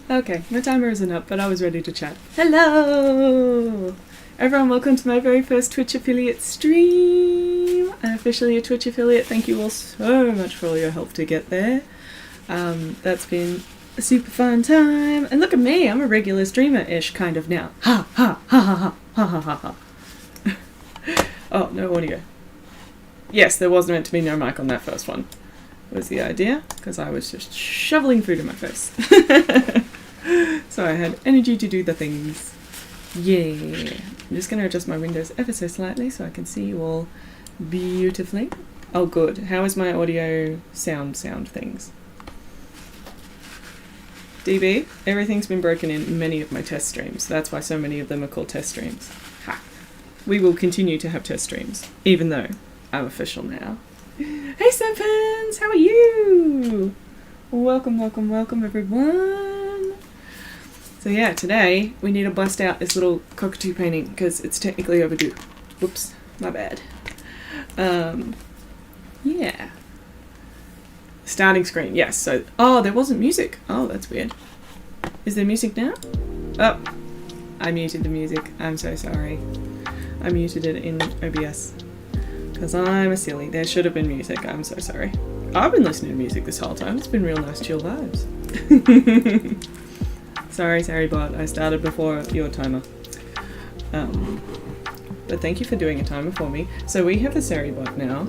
Okay, my timer isn't up, but I was ready to chat. Hello! Everyone, welcome to my very first Twitch affiliate stream. I'm officially a Twitch affiliate. Thank you all so much for all your help to get there. That's been a super fun time. And look at me, I'm a regular streamer-ish kind of now. Ha ha ha ha ha ha ha ha ha. Oh, no audio. Yes, there was meant to be no mic on that first one. Was the idea, because I was just shoveling food in my face. So I had energy to do the things. Yeah. I'm just going to adjust my windows ever so slightly so I can see you all beautifully. Oh good. How is my audio sound things? DB, everything's been broken in many of my test streams. That's why so many of them are called test streams. Ha. We will continue to have test streams, even though I'm official now. Hey Serpents, how are you? Welcome, welcome, welcome everyone. So yeah, today we need to bust out this little cockatoo painting because it's technically overdue. Whoops, my bad. Yeah. Starting screen, yes. So, oh, there wasn't music. Oh, that's weird. Is there music now? Oh, I muted the music. I'm so sorry. I muted it in OBS. Because I'm a silly. There should have been music. I'm so sorry. I've been listening to music this whole time. It's been real nice chill vibes. Sorry bot. I started before your timer. But thank you for doing a timer for me. So we have a Sari bot now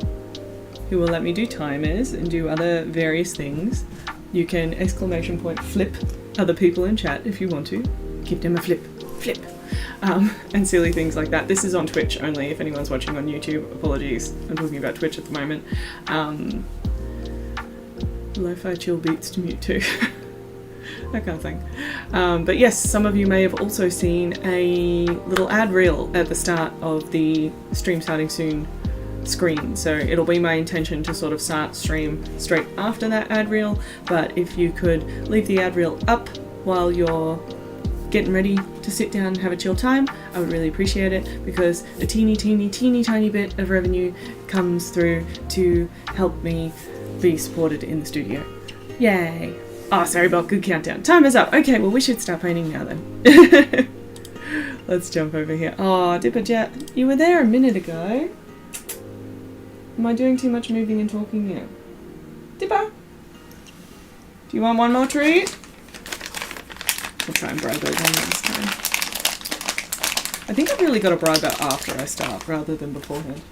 who will let me do timers and do other various things. You can !flip other people in chat if you want to. Give them a flip. And silly things like that. This is on Twitch only, if anyone's watching on YouTube. Apologies, I'm talking about Twitch at the moment. Lo-fi chill beats to mute too. That kind of thing. But yes, some of you may have also seen a little ad reel at the start of the stream starting soon screen. So it'll be my intention to sort of start stream straight after that ad reel. But if you could leave the ad reel up while you're getting ready to sit down and have a chill time, I would really appreciate it, because a teeny tiny bit of revenue comes through to help me be supported in the studio. Yay! Oh, sorry about good countdown. Time is up. Okay, well we should start painting now then. Let's jump over here. Oh, Dipper Jet, you were there a minute ago. Am I doing too much moving and talking now? Dipper? Do you want one more treat? We'll try and bribe her one last time. I think I've really got to bribe her after I start rather than beforehand.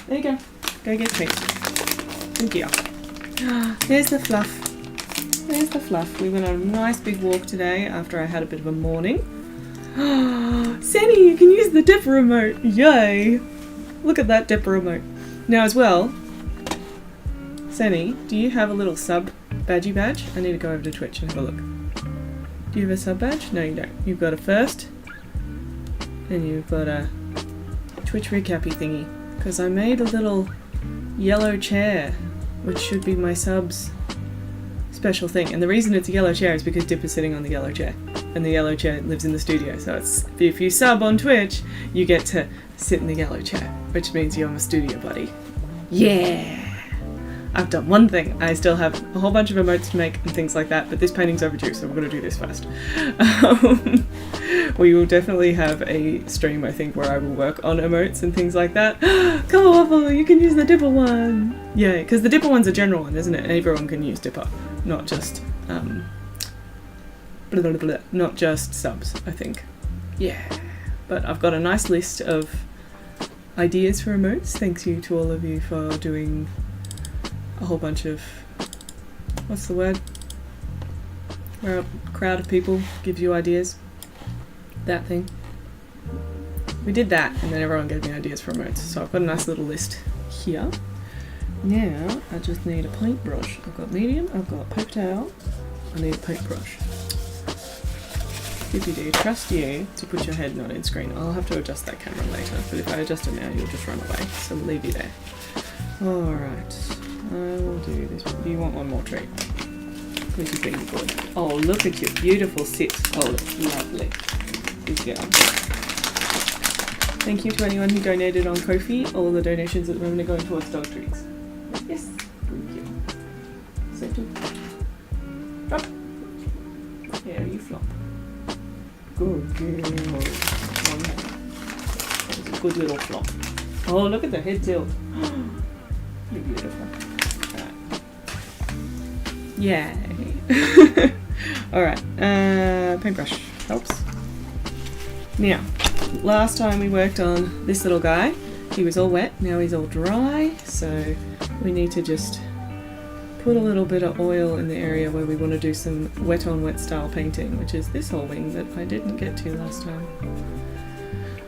There you go. Go get treats. Thank you. There's the fluff. There's the fluff. We went on a nice big walk today after I had a bit of a morning. Sandy, you can use the dipper remote. Yay. Look at that dipper remote. Now as well, Sandy, do you have a little sub badgie badge? I need to go over to Twitch and have a look. Do you have a sub badge? No, you don't. You've got a first, and you've got a Twitch recappy thingy. Because I made a little yellow chair, which should be my sub's special thing. And the reason it's a yellow chair is because Dip is sitting on the yellow chair, and the yellow chair lives in the studio. So it's, if you sub on Twitch, you get to sit in the yellow chair, which means you're my studio buddy. Yeah! I've done one thing. I still have a whole bunch of emotes to make and things like that, but this painting's overdue, so we're going to do this first. We will definitely have a stream, I think, where I will work on emotes and things like that. Come on, Waffle, you can use the Dipper one! Yay, because the Dipper one's a general one, isn't it? And everyone can use Dipper, not just, not just subs, I think. Yeah. But I've got a nice list of ideas for emotes. Thanks you to all of you for doing a whole bunch of, what's the word, where a crowd of people gives you ideas, that thing. We did that, and then everyone gave me ideas for emotes, so I've got a nice little list here. Now I just need a paintbrush. I've got medium, I've got paper towel, I need a paintbrush. If you do, trust you to put your head not in screen. I'll have to adjust that camera later, but if I adjust it now you'll just run away, so we'll leave you there. Alright. I will do this one. Do you want one more treat? Which is being good. Oh, look at your beautiful sit. Oh, it's lovely. Good girl. Thank you to anyone who donated on Ko-fi. All the donations at the moment are going towards dog treats. Yes. Thank you. So, drop. Yeah, you flop. Good girl. That was a good little flop. Oh, look at the head tilt. You're beautiful. Alright. Yay. Alright, paintbrush helps. Now, last time we worked on this little guy, he was all wet, now he's all dry, so we need to just put a little bit of oil in the area where we want to do some wet on wet style painting, which is this whole wing that I didn't get to last time.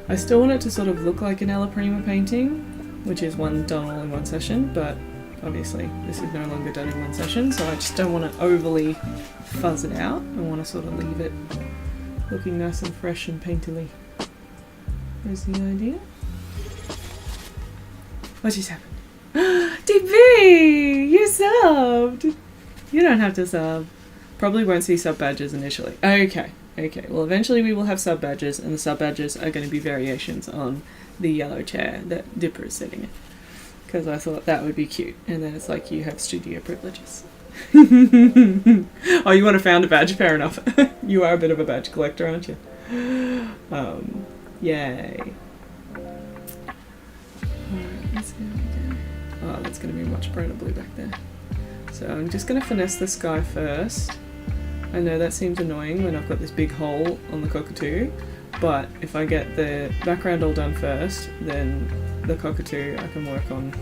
I still want it to sort of look like an alla prima painting, which is one done all in one session, but obviously this is no longer done in one session, so I just don't want to overly fuzz it out. I want to sort of leave it looking nice and fresh and painterly. Is the idea. What just happened? DB! You subbed! You don't have to sub. Probably won't see sub badges initially. Okay, well eventually we will have sub badges, and the sub badges are going to be variations on the yellow chair that Dipper is sitting in. Because I thought that would be cute, and then it's like you have studio privileges. Oh, you want a founder badge? Fair enough. You are a bit of a badge collector, aren't you? Yay. Alright, let's see how we go. Oh, that's going to be much brighter blue back there. So I'm just going to finesse this guy first. I know that seems annoying when I've got this big hole on the cockatoo, but if I get the background all done first, then the cockatoo I can work on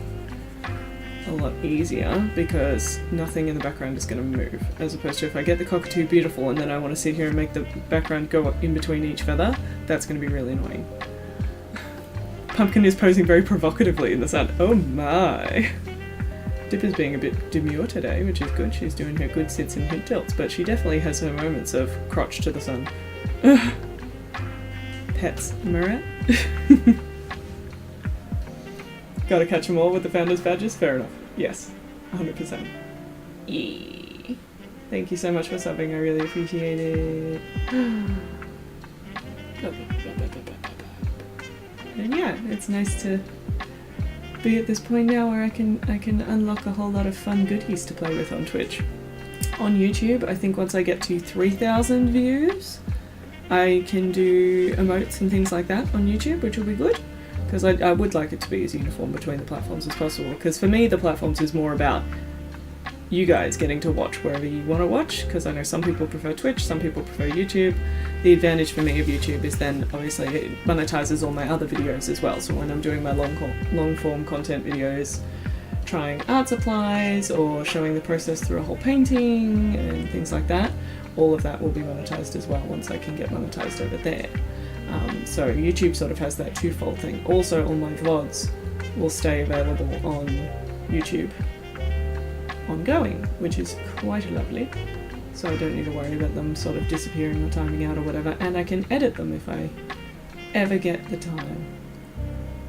a lot easier because nothing in the background is going to move, as opposed to if I get the cockatoo beautiful and then I want to sit here and make the background go up in between each feather, that's going to be really annoying. Pumpkin is posing very provocatively in the sun. Oh my! Dipper's being a bit demure today, which is good. She's doing her good sits and head tilts, but she definitely has her moments of crotch to the sun. Ugh. Pets, am I right? Gotta catch them all with the founders badges? Fair enough. Yes, 100%. Yeah. Thank you so much for subbing, I really appreciate it. And yeah, it's nice to be at this point now where I can unlock a whole lot of fun goodies to play with on Twitch. On YouTube, I think once I get to 3,000 views, I can do emotes and things like that on YouTube, which will be good. Because I would like it to be as uniform between the platforms as possible. Because for me, the platforms is more about you guys getting to watch wherever you want to watch. Because I know some people prefer Twitch, some people prefer YouTube. The advantage for me of YouTube is then obviously it monetizes all my other videos as well. So when I'm doing my long form content videos, trying art supplies or showing the process through a whole painting and things like that, all of that will be monetized as well once I can get monetized over there. So YouTube sort of has that twofold thing. Also, all my VODs will stay available on YouTube ongoing, which is quite lovely. So I don't need to worry about them sort of disappearing or timing out or whatever, and I can edit them if I ever get the time.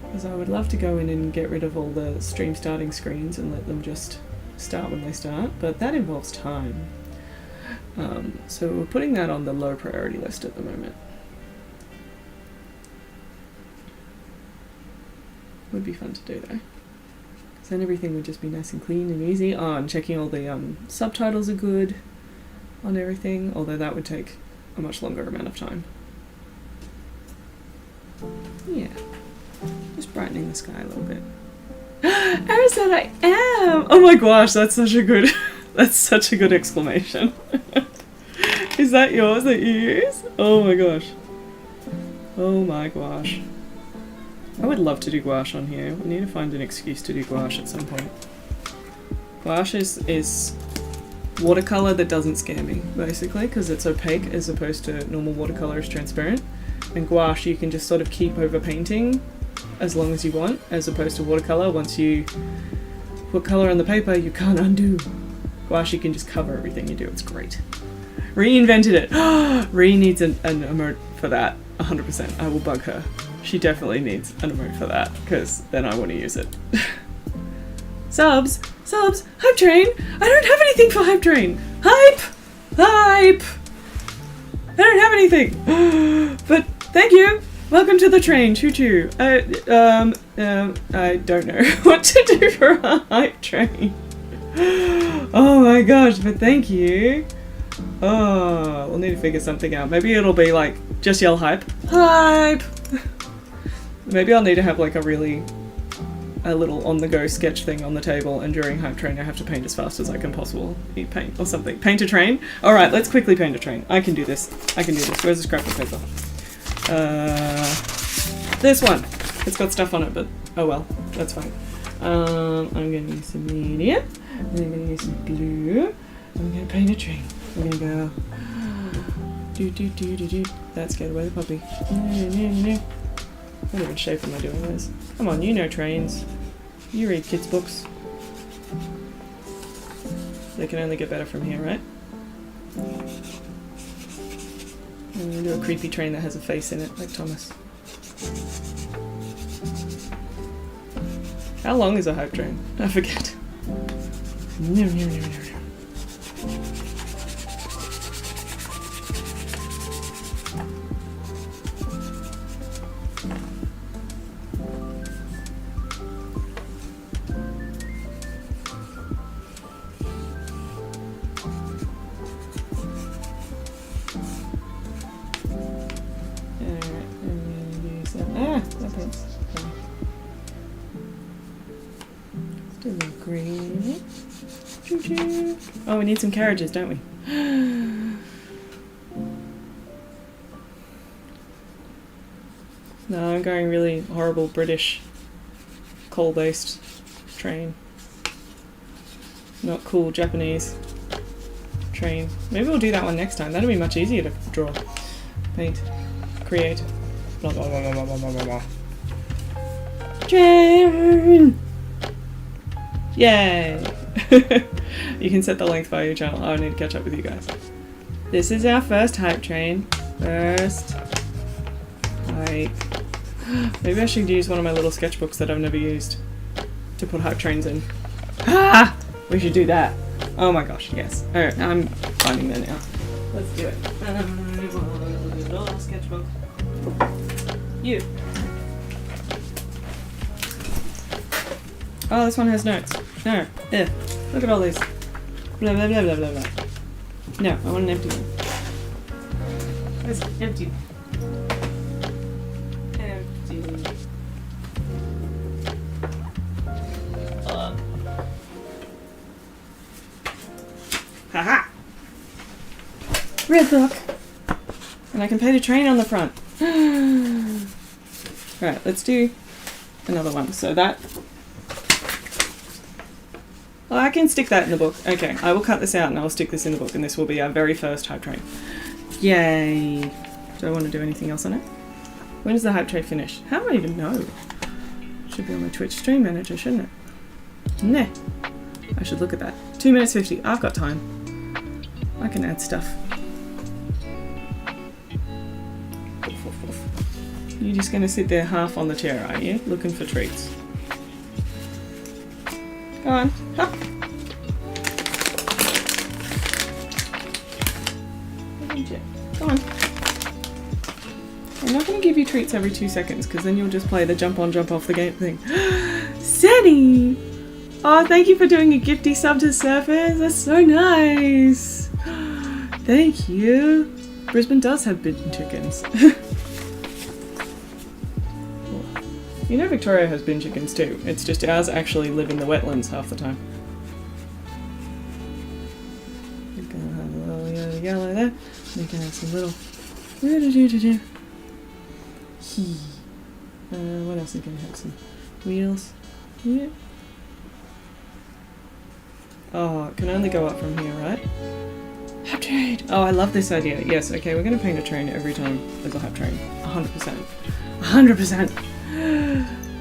Because I would love to go in and get rid of all the stream starting screens and let them just start when they start, but that involves time. So we're putting that on the low priority list at the moment. Would be fun to do though, because then everything would just be nice and clean and easy. Oh, and checking all the subtitles are good on everything, although that would take a much longer amount of time. Yeah, just brightening the sky a little bit. Arizona, I am! Oh my gosh, that's such a good that's such a good exclamation. Is that yours that you use? Oh my gosh. Oh my gosh. I would love to do gouache on here. We need to find an excuse to do gouache at some point. Gouache is watercolour that doesn't scare me, basically, because it's opaque as opposed to normal watercolour is transparent. And gouache you can just sort of keep over painting as long as you want, as opposed to watercolour. Once you put colour on the paper, you can't undo. Gouache you can just cover everything you do. It's great. Reinvented it. Re needs an emote for that. 100%. I will bug her. She definitely needs an emote for that, because then I want to use it. Subs! Hype Train! I don't have anything for Hype Train! Hype! I don't have anything! But thank you! Welcome to the train, choo-choo. I don't know what to do for a Hype Train. Oh my gosh, but thank you. Oh, we'll need to figure something out. Maybe it'll be like, just yell hype. Hype! Maybe I'll need to have like a little on-the-go sketch thing on the table, and during hype train I have to paint as fast as I can possibly paint or something. Paint a train? Alright, let's quickly paint a train. I can do this. Where's the scrap of paper? This one! It's got stuff on it, but oh well, that's fine. I'm going to use some medium, and I'm going to use some blue. I'm going to paint a train. I'm going to go... do. That scared away the puppy. What even shape am I doing this? Come on, you know trains. You read kids' books. They can only get better from here, right? I'm going to do a creepy train that has a face in it, like Thomas. How long is a hype train? I forget. Green. Choo-choo. Oh, we need some carriages, don't we? No, I'm going really horrible British coal-based train. Not cool Japanese train. Maybe we'll do that one next time. That'll be much easier to draw. Paint. Create. Blah blah blah blah blah blah blah blah. Train! Yay! You can set the length by your channel. Oh, I need to catch up with you guys. This is our first hype train. First hype. Maybe I should use one of my little sketchbooks that I've never used to put hype trains in. Ah! We should do that. Oh my gosh, yes. Alright, I'm finding that now. Let's do it. Little sketchbook. You. Oh, this one has notes. No. Ugh. Look at all these. Blah, blah, blah, blah, blah, blah. No, I want an empty one. Where's it? Empty. Empty. Haha! Red book! And I can paint a train on the front. Right, let's do another one. So that... Well, I can stick that in the book. Okay, I will cut this out and I'll stick this in the book, and this will be our very first hype train. Yay! Do I want to do anything else on it? When does the hype train finish? How do I even know? Should be on my Twitch stream manager, shouldn't it? Nah. I should look at that. 2 minutes 50. I've got time. I can add stuff. You're just going to sit there half on the chair, are you? Looking for treats. Go on. Hop. Come on. I'm not going to give you treats every 2 seconds, because then you'll just play the jump on, jump off the game thing. Sandy! Oh, thank you for doing a gifty sub to Surface. That's so nice. Thank you. Brisbane does have bin chickens. You know Victoria has bin chickens too. It's just ours actually live in the wetlands half the time. We're gonna have a little yellow there. We can have some little... what else are we gonna have? Some wheels. Yeah. Oh, it can only go up from here, right? Hype train! Oh, I love this idea. Yes, okay, we're gonna paint a train every time there's a hype train. 100%. 100%!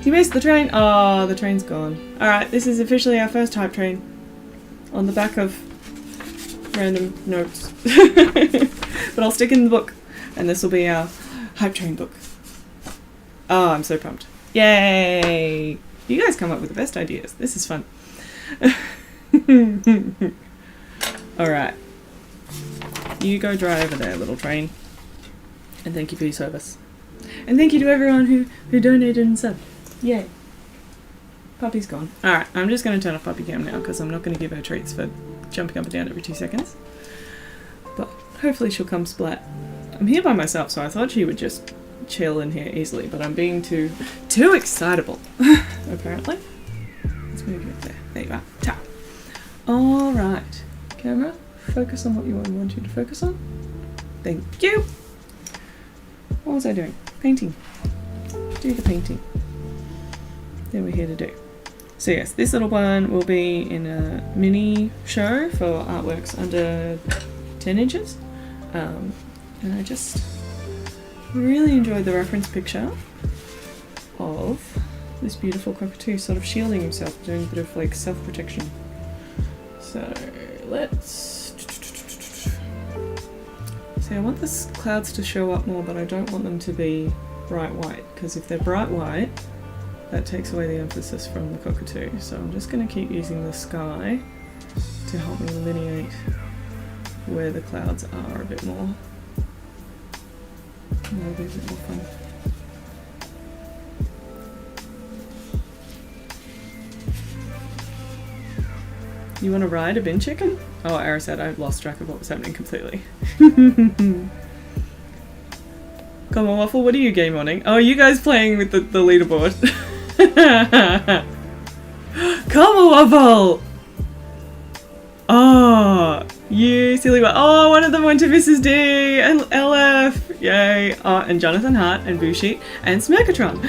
You missed the train! Oh, the train's gone. Alright, this is officially our first hype train. On the back of random notes. But I'll stick it in the book. And this will be our hype train book. Oh, I'm so pumped. Yay! You guys come up with the best ideas. This is fun. Alright. You go dry over there, little train. And thank you for your service. And thank you to everyone who donated and subbed. Yay. Puppy's gone. Alright, I'm just going to turn off Puppy Cam now because I'm not going to give her treats for jumping up and down every 2 seconds. hopefully she'll come splat. I'm here by myself, so I thought she would just chill in here easily, but I'm being too excitable, apparently. Let's move you up there. There you are. Ta. All right. Camera, focus on what you want you to focus on. Thank you. What was I doing? Painting. Do the painting. Then we're here to do. So yes, this little one will be in a mini show for artworks under 10 inches. And I just really enjoyed the reference picture of this beautiful cockatoo sort of shielding himself, doing a bit of like self-protection. So let's see, I want the clouds to show up more, but I don't want them to be bright white, because if they're bright white, that takes away the emphasis from the cockatoo. So I'm just going to keep using the sky to help me delineate where the clouds are a bit more. That'll be a bit more fun. You want to ride a bin chicken? Oh, Ara said I've lost track of what was happening completely. Come on, Waffle, what are you game modding? Oh, you guys playing with the leaderboard. Come on, Waffle! Oh, you silly one. Oh, one of them went to Mrs. D and LF. Yay. Oh, and Jonathan Hart and Bushi and Smirkatron.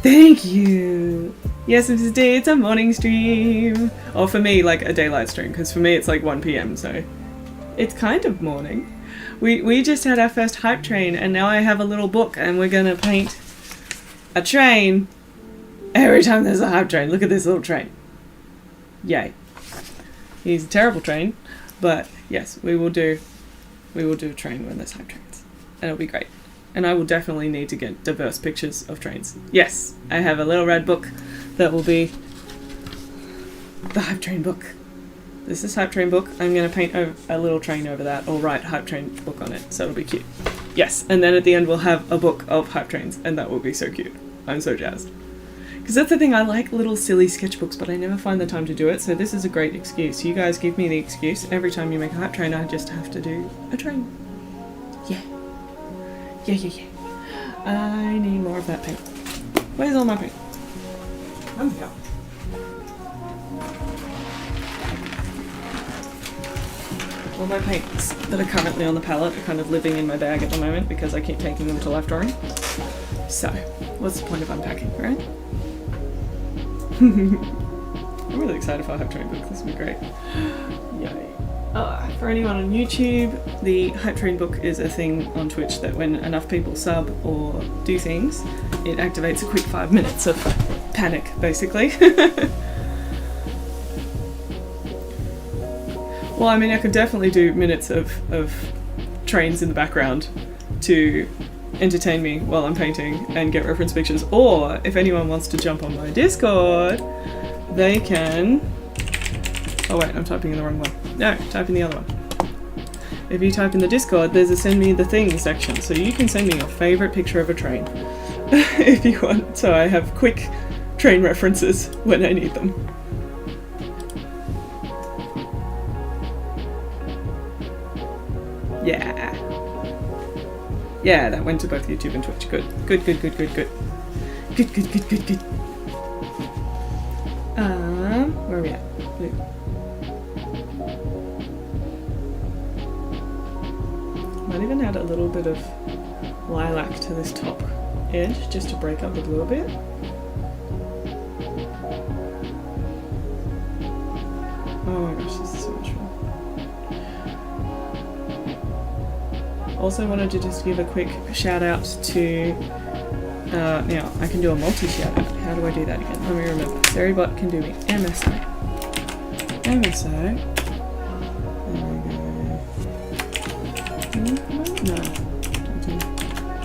Thank you. Yes, Mrs. D, it's a morning stream. Or for me, like a daylight stream, because for me it's like 1 PM, so it's kind of morning. We just had our first hype train, and now I have a little book, and we're gonna paint a train every time there's a hype train. Look at this little train. Yay. He's a terrible train, but yes, we will do a train when there's hype trains, and it'll be great. And I will definitely need to get diverse pictures of trains. Yes, I have a little red book that will be the hype train book. This is hype train book. I'm going to paint a little train over that, or write hype train book on it, so it'll be cute. Yes, and then at the end we'll have a book of hype trains, and that will be so cute. I'm so jazzed. Because that's the thing, I like little silly sketchbooks, but I never find the time to do it, so this is a great excuse. You guys give me the excuse. Every time you make a hype train, I just have to do a train. Yeah. Yeah. I need more of that paint. Where's all my paint? Oh my god. All my paints that are currently on the palette are kind of living in my bag at the moment because I keep taking them to life drawing. So, what's the point of unpacking, right? I'm really excited for our hype train book. This will be great. Yay. For anyone on YouTube, the hype train book is a thing on Twitch that when enough people sub or do things, it activates a quick 5 minutes of panic, basically. Well, I mean, I could definitely do minutes of trains in the background to entertain me while I'm painting and get reference pictures, or if anyone wants to jump on my Discord, they can... Oh wait, I'm typing in the wrong one. No, type in the other one. If you type in the Discord, there's a send me the thing section, so you can send me your favourite picture of a train if you want, so I have quick train references when I need them. Yeah. Yeah, that went to both YouTube and Twitch. Good. Good. Where are we at? Blue. Might even add a little bit of lilac to this top edge just to break up the blue a bit. Oh my gosh, this is so much fun. Also wanted to just give a quick shout out to, now I can do a multi-shout out. How do I do that again? Let me remember. Seribot can do me MSO. There we go. No.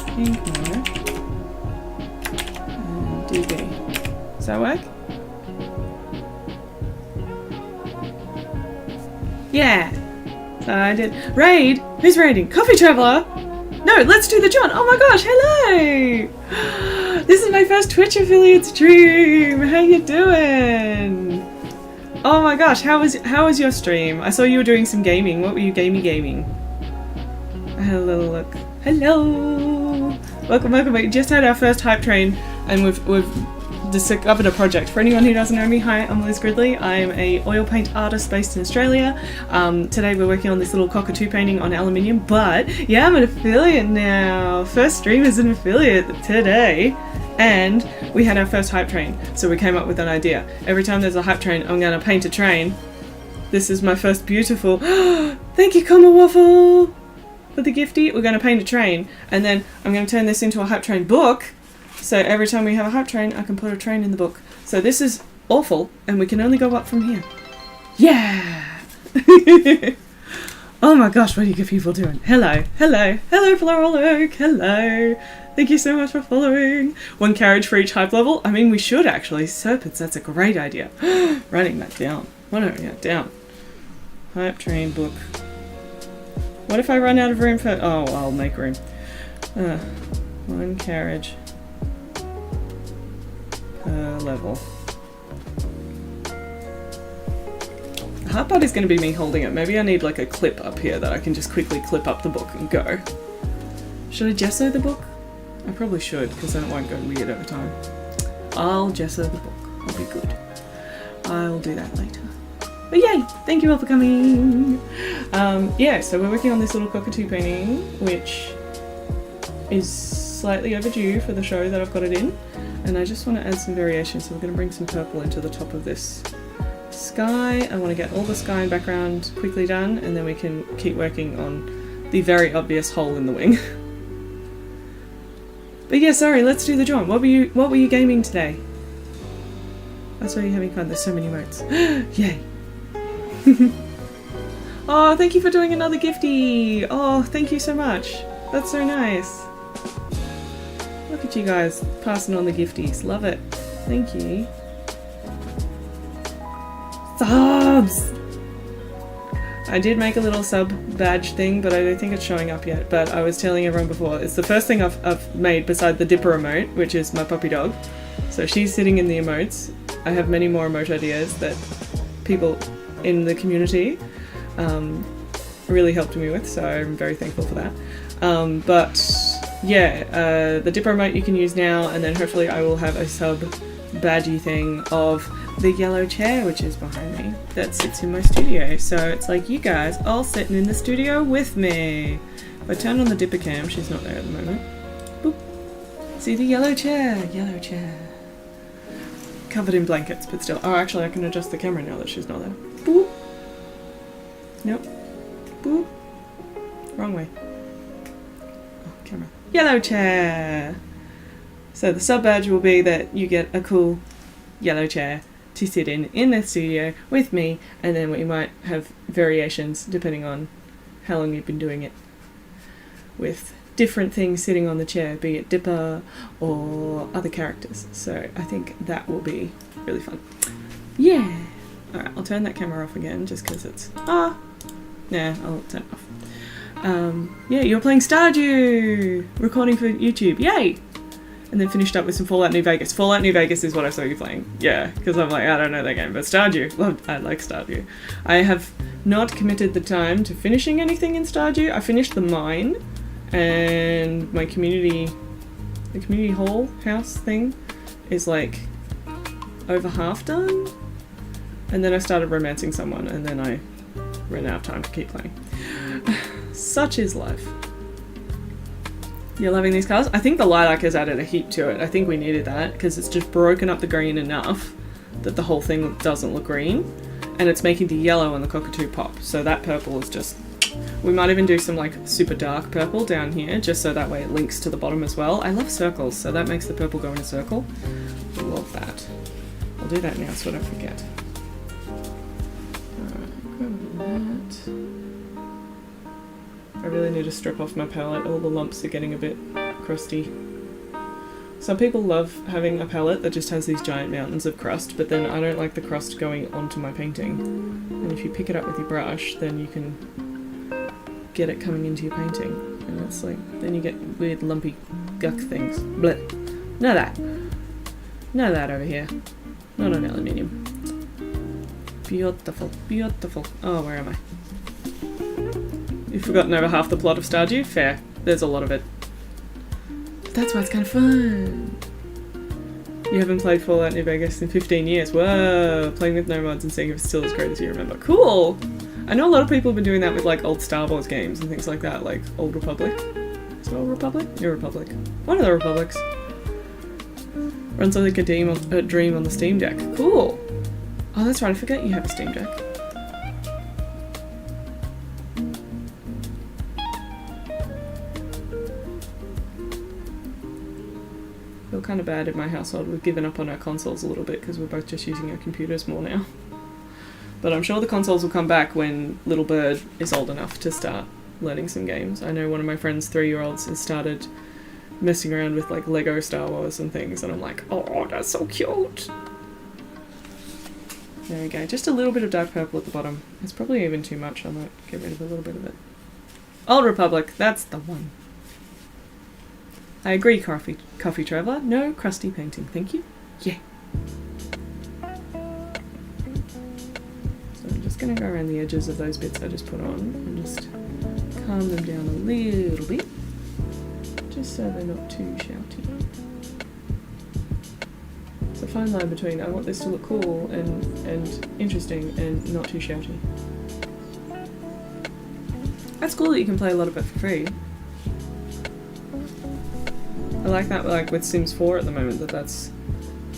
Pink mode. And DB. Does that work? Yeah. So I did. Raid? Who's raiding? Coffee Traveller? No, let's do the John. Oh my gosh, hello! This is my first Twitch affiliate stream. How you doing? Oh my gosh, how was your stream? I saw you were doing some gaming. What were you gaming? I had a little look. Hello! Welcome, welcome. We just had our first hype train and we've discovered a project. For anyone who doesn't know me, hi, I'm Liz Gridley. I'm a oil paint artist based in Australia. Today we're working on this little cockatoo painting on aluminium, but yeah, I'm an affiliate now. First stream is an affiliate today. And we had our first hype train, so we came up with an idea. Every time there's a hype train, I'm going to paint a train. This is my first beautiful... Thank you, Comma Waffle, for the gifty. We're going to paint a train, and then I'm going to turn this into a hype train book. So every time we have a hype train, I can put a train in the book. So this is awful, and we can only go up from here. Yeah! Oh my gosh, what are you good people doing? Hello, hello, hello Floral Oak, hello. Thank you so much for following. One carriage for each hype level. I mean, we should actually. Serpents, that's a great idea. Writing that down. Why don't we write down? Hype train book. What if I run out of room for... Oh, I'll make room. One carriage per level. The hard part is going to be me holding it. Maybe I need like a clip up here that I can just quickly clip up the book and go. Should I gesso the book? I probably should, because then it won't go weird over time. I'll gesso the book. It'll be good. I'll do that later. But yay! Thank you all for coming! Yeah, so we're working on this little cockatoo painting, which is slightly overdue for the show that I've got it in. And I just want to add some variation, so we're going to bring some purple into the top of this sky. I want to get all the sky and background quickly done, and then we can keep working on the very obvious hole in the wing. But yeah, sorry, let's do the drawing. What were you gaming today? I saw you having fun. There's so many modes. Yay! Oh, thank you for doing another gifty! Oh, thank you so much. That's so nice. Look at you guys passing on the gifties. Love it. Thank you. Subs! I did make a little sub badge thing, but I don't think it's showing up yet. But I was telling everyone before, it's the first thing I've made beside the Dipper emote, which is my puppy dog. So she's sitting in the emotes. I have many more emote ideas that people in the community really helped me with, so I'm very thankful for that. But yeah, the Dipper emote you can use now, and then hopefully I will have a sub badgy thing of the yellow chair, which is behind me, that sits in my studio. So it's like you guys all sitting in the studio with me. If I turn on the Dipper cam, she's not there at the moment. Boop. See the yellow chair, yellow chair. Covered in blankets, but still. Oh, actually I can adjust the camera now that she's not there. Boop. Nope. Boop. Wrong way. Oh, camera. Yellow chair! So the sub badge will be that you get a cool yellow chair to sit in the studio with me, and then we might have variations depending on how long you've been doing it, with different things sitting on the chair, be it Dipper or other characters. So I think that will be really fun. Yeah! Alright, I'll turn that camera off again just because it's... Nah, I'll turn it off. Yeah, you're playing Stardew! Recording for YouTube, yay! And then finished up with some Fallout New Vegas. Fallout New Vegas is what I saw you playing. Yeah, because I'm like, I don't know that game, but Stardew. I like Stardew. I have not committed the time to finishing anything in Stardew. I finished the mine, and my the community hall house thing is like over half done. And then I started romancing someone, and then I ran out of time to keep playing. Such is life. You're loving these colours? I think the lilac has added a heat to it. I think we needed that because it's just broken up the green enough that the whole thing doesn't look green, and it's making the yellow on the cockatoo pop. So that purple is just... We might even do some like super dark purple down here just so that way it links to the bottom as well. I love circles, so that makes the purple go in a circle. I love that. I'll do that now so I don't forget. I really need to strip off my palette. All the lumps are getting a bit crusty. Some people love having a palette that just has these giant mountains of crust, but then I don't like the crust going onto my painting. And if you pick it up with your brush, then you can get it coming into your painting. And it's like, then you get weird lumpy guck things. Blech. None of that. None of that over here. Not on aluminium. Beautiful, beautiful. Oh, where am I? You've forgotten over half the plot of Stardew? Fair. There's a lot of it. But that's why it's kind of fun. You haven't played Fallout New Vegas in 15 years. Whoa! Playing with no mods and seeing if it's still as great as you remember. Cool! I know a lot of people have been doing that with like old Star Wars games and things like that, like Old Republic. Is it Old Republic? New Republic. One of the Republics. Runs like a dream on the Steam Deck. Cool! Oh, that's right, I forget you have a Steam Deck. I feel kind of bad in my household. We've given up on our consoles a little bit because we're both just using our computers more now. But I'm sure the consoles will come back when little bird is old enough to start learning some games. I know one of my friend's 3-year-olds has started messing around with like Lego Star Wars and things, and I'm like, oh, that's so cute. There we go. Just a little bit of dark purple at the bottom. It's probably even too much. I might get rid of a little bit of it. Old Republic, that's the one. I agree, Coffee Traveller. No crusty painting, thank you. Yeah. So I'm just going to go around the edges of those bits I just put on and just calm them down a little bit, just so they're not too shouty. It's a fine line between I want this to look cool and interesting and not too shouty. That's cool that you can play a lot of it for free. I like that, like with Sims 4 at the moment, that's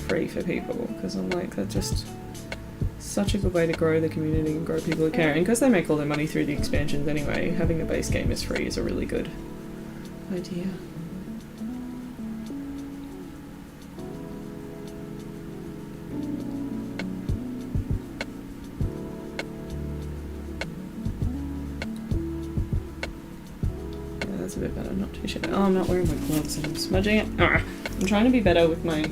free for people, because I'm like, that's just such a good way to grow the community and grow people who care. And because they make all their money through the expansions anyway, having the base game as free is a really good idea. That's a bit better, not too shabby. Oh, I'm not wearing my gloves and I'm smudging it. I'm trying to be better with my...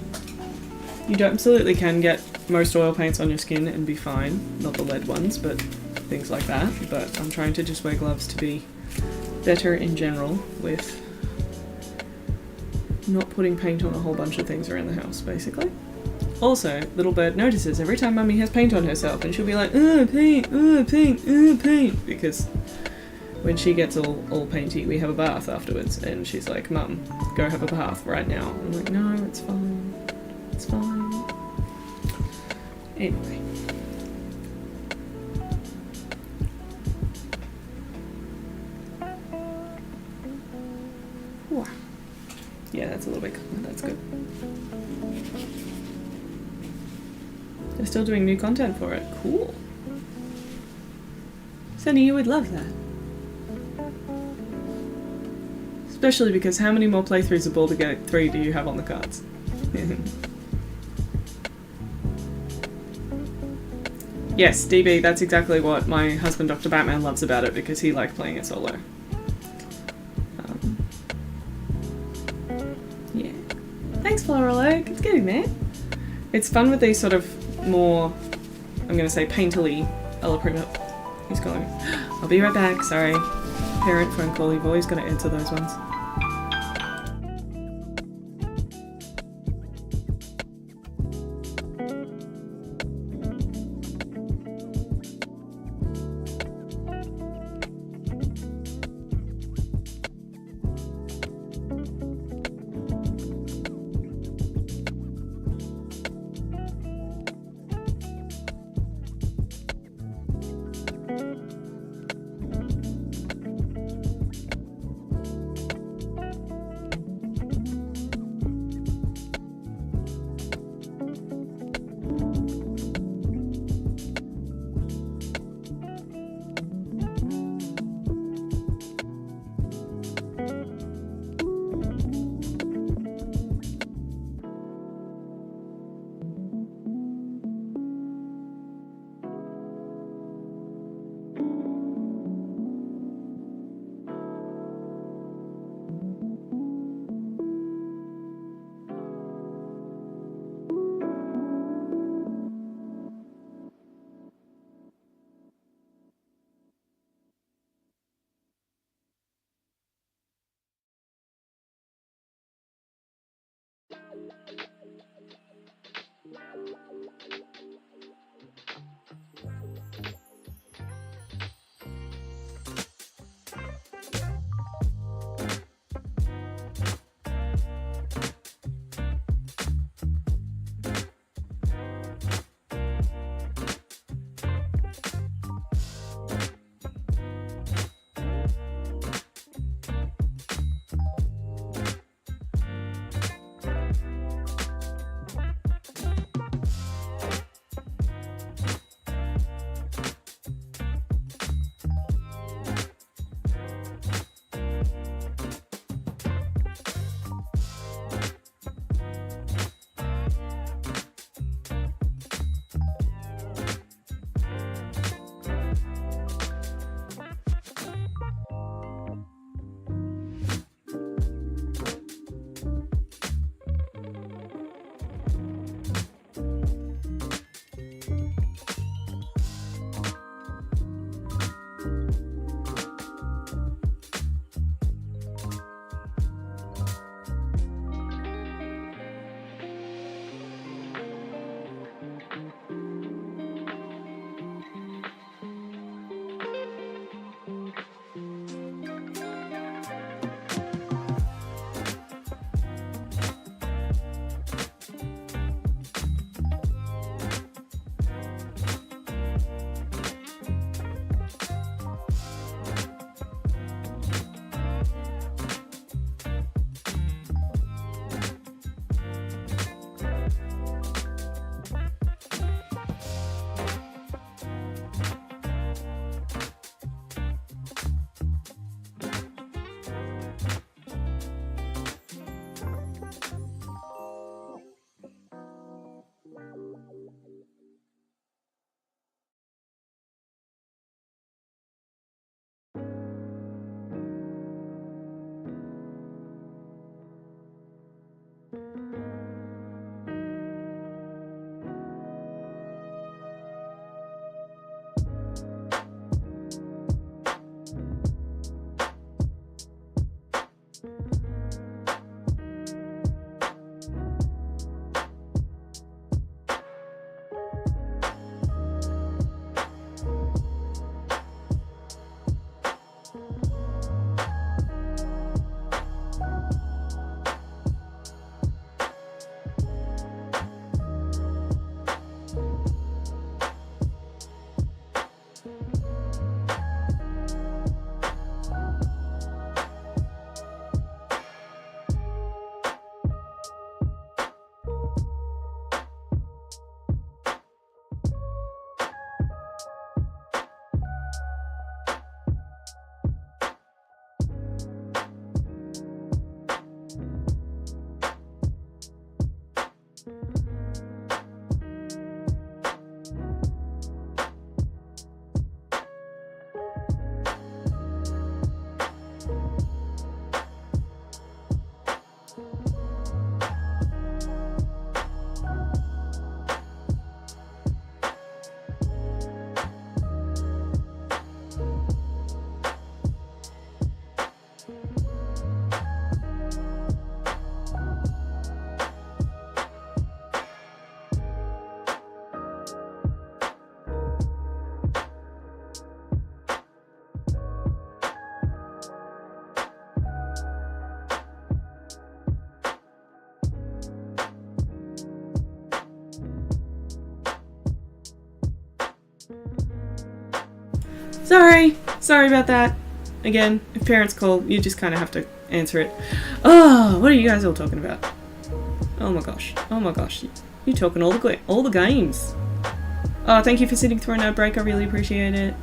You absolutely can get most oil paints on your skin and be fine. Not the lead ones, but things like that. But I'm trying to just wear gloves to be better in general with not putting paint on a whole bunch of things around the house, basically. Also, little bird notices every time Mummy has paint on herself and she'll be like, paint, paint, paint, because when she gets all painty, we have a bath afterwards, and she's like, Mum, go have a bath right now. I'm like, no, it's fine. It's fine. Anyway. Wow. Yeah, that's a little bit cooler. That's good. They're still doing new content for it. Cool. Sunny, you would love that. Especially because how many more playthroughs of Baldur's Gate 3 do you have on the cards? Yes, DB, that's exactly what my husband Dr. Batman loves about it, because he liked playing it solo. Yeah. Thanks, Floral Oak. It's getting there. It's fun with these sort of more, I'm going to say, painterly alla prima. He's going. I'll be right back. Sorry. Parent phone call. You've always got to answer those ones. Sorry about that. Again, if parents call, you just kind of have to answer it. Oh, what are you guys all talking about? Oh my gosh. You're talking all the games. Oh, thank you for sitting through an ad break. I really appreciate it.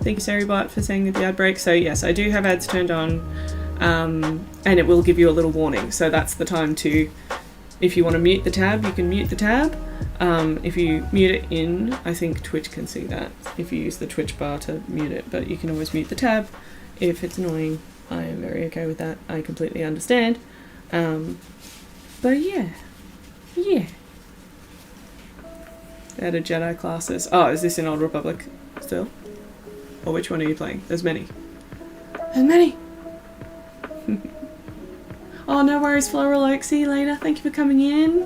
Thank you, Sarybot, for saying that the ad break. So yes, I do have ads turned on, and it will give you a little warning. So that's the time to, if you want to mute the tab, you can mute the tab. If you mute it in, I think Twitch can see that if you use the Twitch bar to mute it, but you can always mute the tab if it's annoying. I am very okay with that. I completely understand. But yeah. Added Jedi classes. Oh, is this in Old Republic still? Or which one are you playing? There's many. Oh, no worries, Floral Oak. See you later. Thank you for coming in.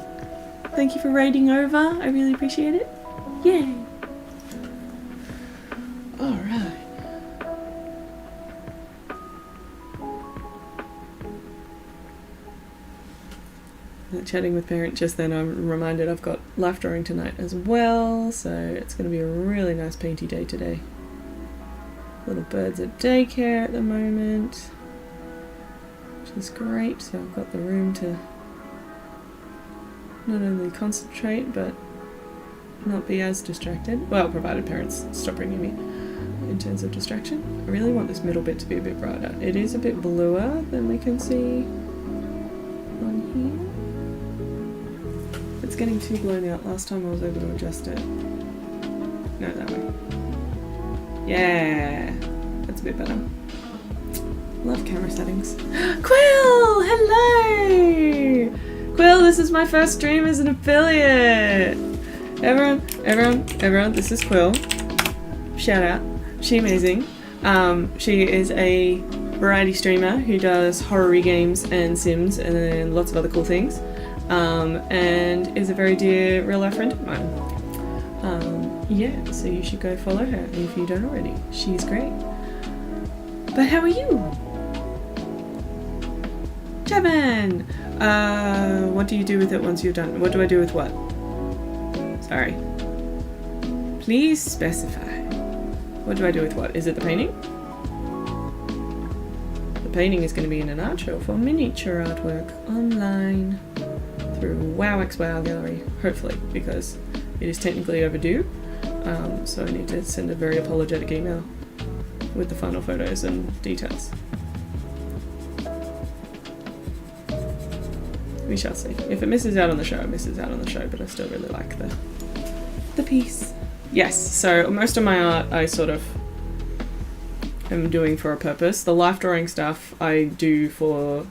Thank you for raiding over. I really appreciate it. Yay. Alright. Chatting with parent just then, I'm reminded I've got life drawing tonight as well, so it's going to be a really nice painty day today. Little birds at daycare at the moment, which is great, so I've got the room to not only concentrate but not be as distracted. Well, provided parents stop ringing me in terms of distraction. I really want this middle bit to be a bit brighter. It is a bit bluer than we can see on here. It's getting too blown out. Last time I was able to adjust it. No, that way. Yeah, that's a bit better. Love camera settings. Quill! Hello! Quill, this is my first stream as an affiliate! Everyone, this is Quill. Shout out. She's amazing. She is a variety streamer who does horror games and Sims and lots of other cool things. And is a very dear real life friend of mine. Yeah, so you should go follow her if you don't already. She's great. But how are you? Javin! What do you do with it once you're done? What do I do with what? Sorry. Please specify. What do I do with what? Is it the painting? The painting is going to be in an art show for miniature artwork online through WowXWow Gallery, hopefully, because it is technically overdue. So I need to send a very apologetic email with the final photos and details. We shall see. If it misses out on the show, it misses out on the show, but I still really like the piece. Yes, so most of my art I sort of am doing for a purpose. The life drawing stuff I do for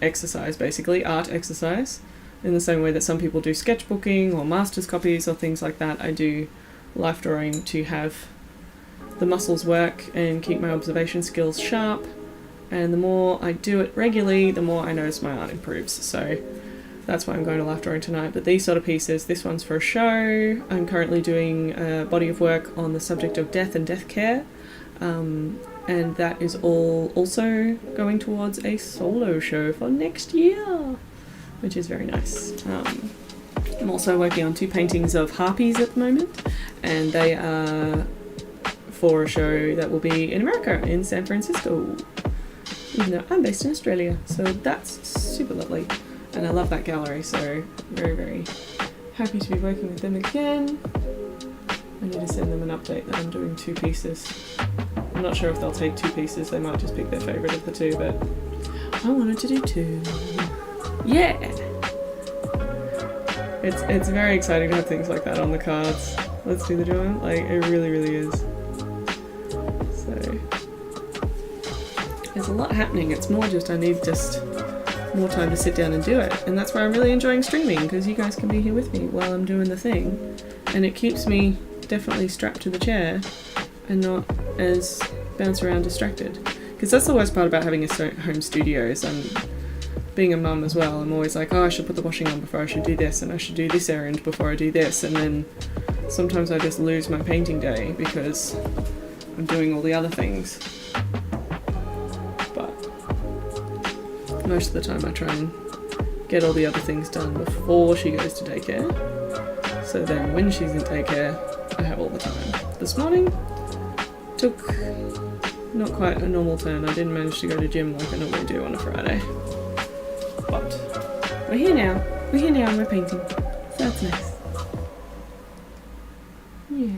exercise, basically, art exercise. In the same way that some people do sketchbooking or master's copies or things like that, I do life drawing to have the muscles work and keep my observation skills sharp. And the more I do it regularly, the more I notice my art improves. So that's why I'm going to life drawing tonight. But these sort of pieces, this one's for a show. I'm currently doing a body of work on the subject of death and death care. And that is all also going towards a solo show for next year, which is very nice. I'm also working on 2 paintings of harpies at the moment, and they are for a show that will be in America, in San Francisco, even though I'm based in Australia, so that's super lovely. And I love that gallery, so very, very happy to be working with them again. I need to send them an update that I'm doing 2 pieces. I'm not sure if they'll take 2 pieces, they might just pick their favourite of the 2, but I wanted to do 2. Yeah! It's very exciting to have things like that on the cards. Let's do the drawing. Like, it really, really is. So, there's a lot happening. It's more just I need just more time to sit down and do it. And that's why I'm really enjoying streaming, because you guys can be here with me while I'm doing the thing. And it keeps me definitely strapped to the chair and not as bounce around distracted. Because that's the worst part about having a home studio is being a mum as well. I'm always like, oh, I should put the washing on before I should do this, and I should do this errand before I do this, and then sometimes I just lose my painting day because I'm doing all the other things. But most of the time I try and get all the other things done before she goes to daycare, so then when she's in daycare I have all the time. This morning took not quite a normal turn. I didn't manage to go to gym like I normally do on a Friday. But we're here now. We're here now and we're painting. So that's nice. Yeah.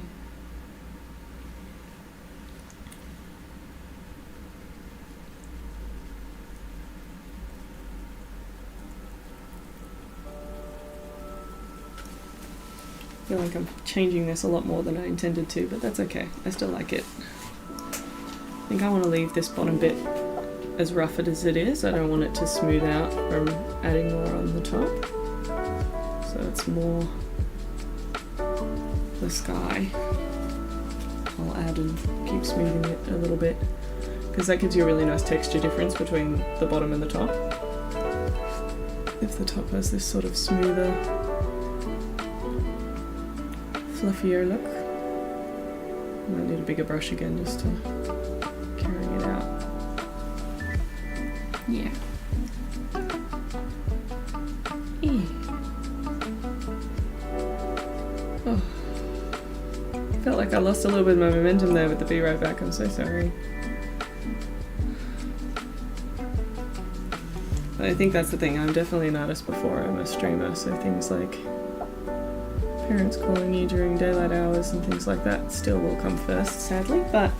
I feel like I'm changing this a lot more than I intended to, but that's okay. I still like it. I think I want to leave this bottom bit as rough as it is. I don't want it to smooth out from adding more on the top. So it's more the sky. I'll add and keep smoothing it a little bit, because that gives you a really nice texture difference between the bottom and the top. If the top has this sort of smoother, fluffier look. I might need a bigger brush again just to carry it out. Yeah. Oh. Felt like I lost a little bit of my momentum there with the be right back. I'm so sorry. I think that's the thing. I'm definitely an artist before I'm a streamer, so things like parents calling you during daylight hours and things like that still will come first, sadly, but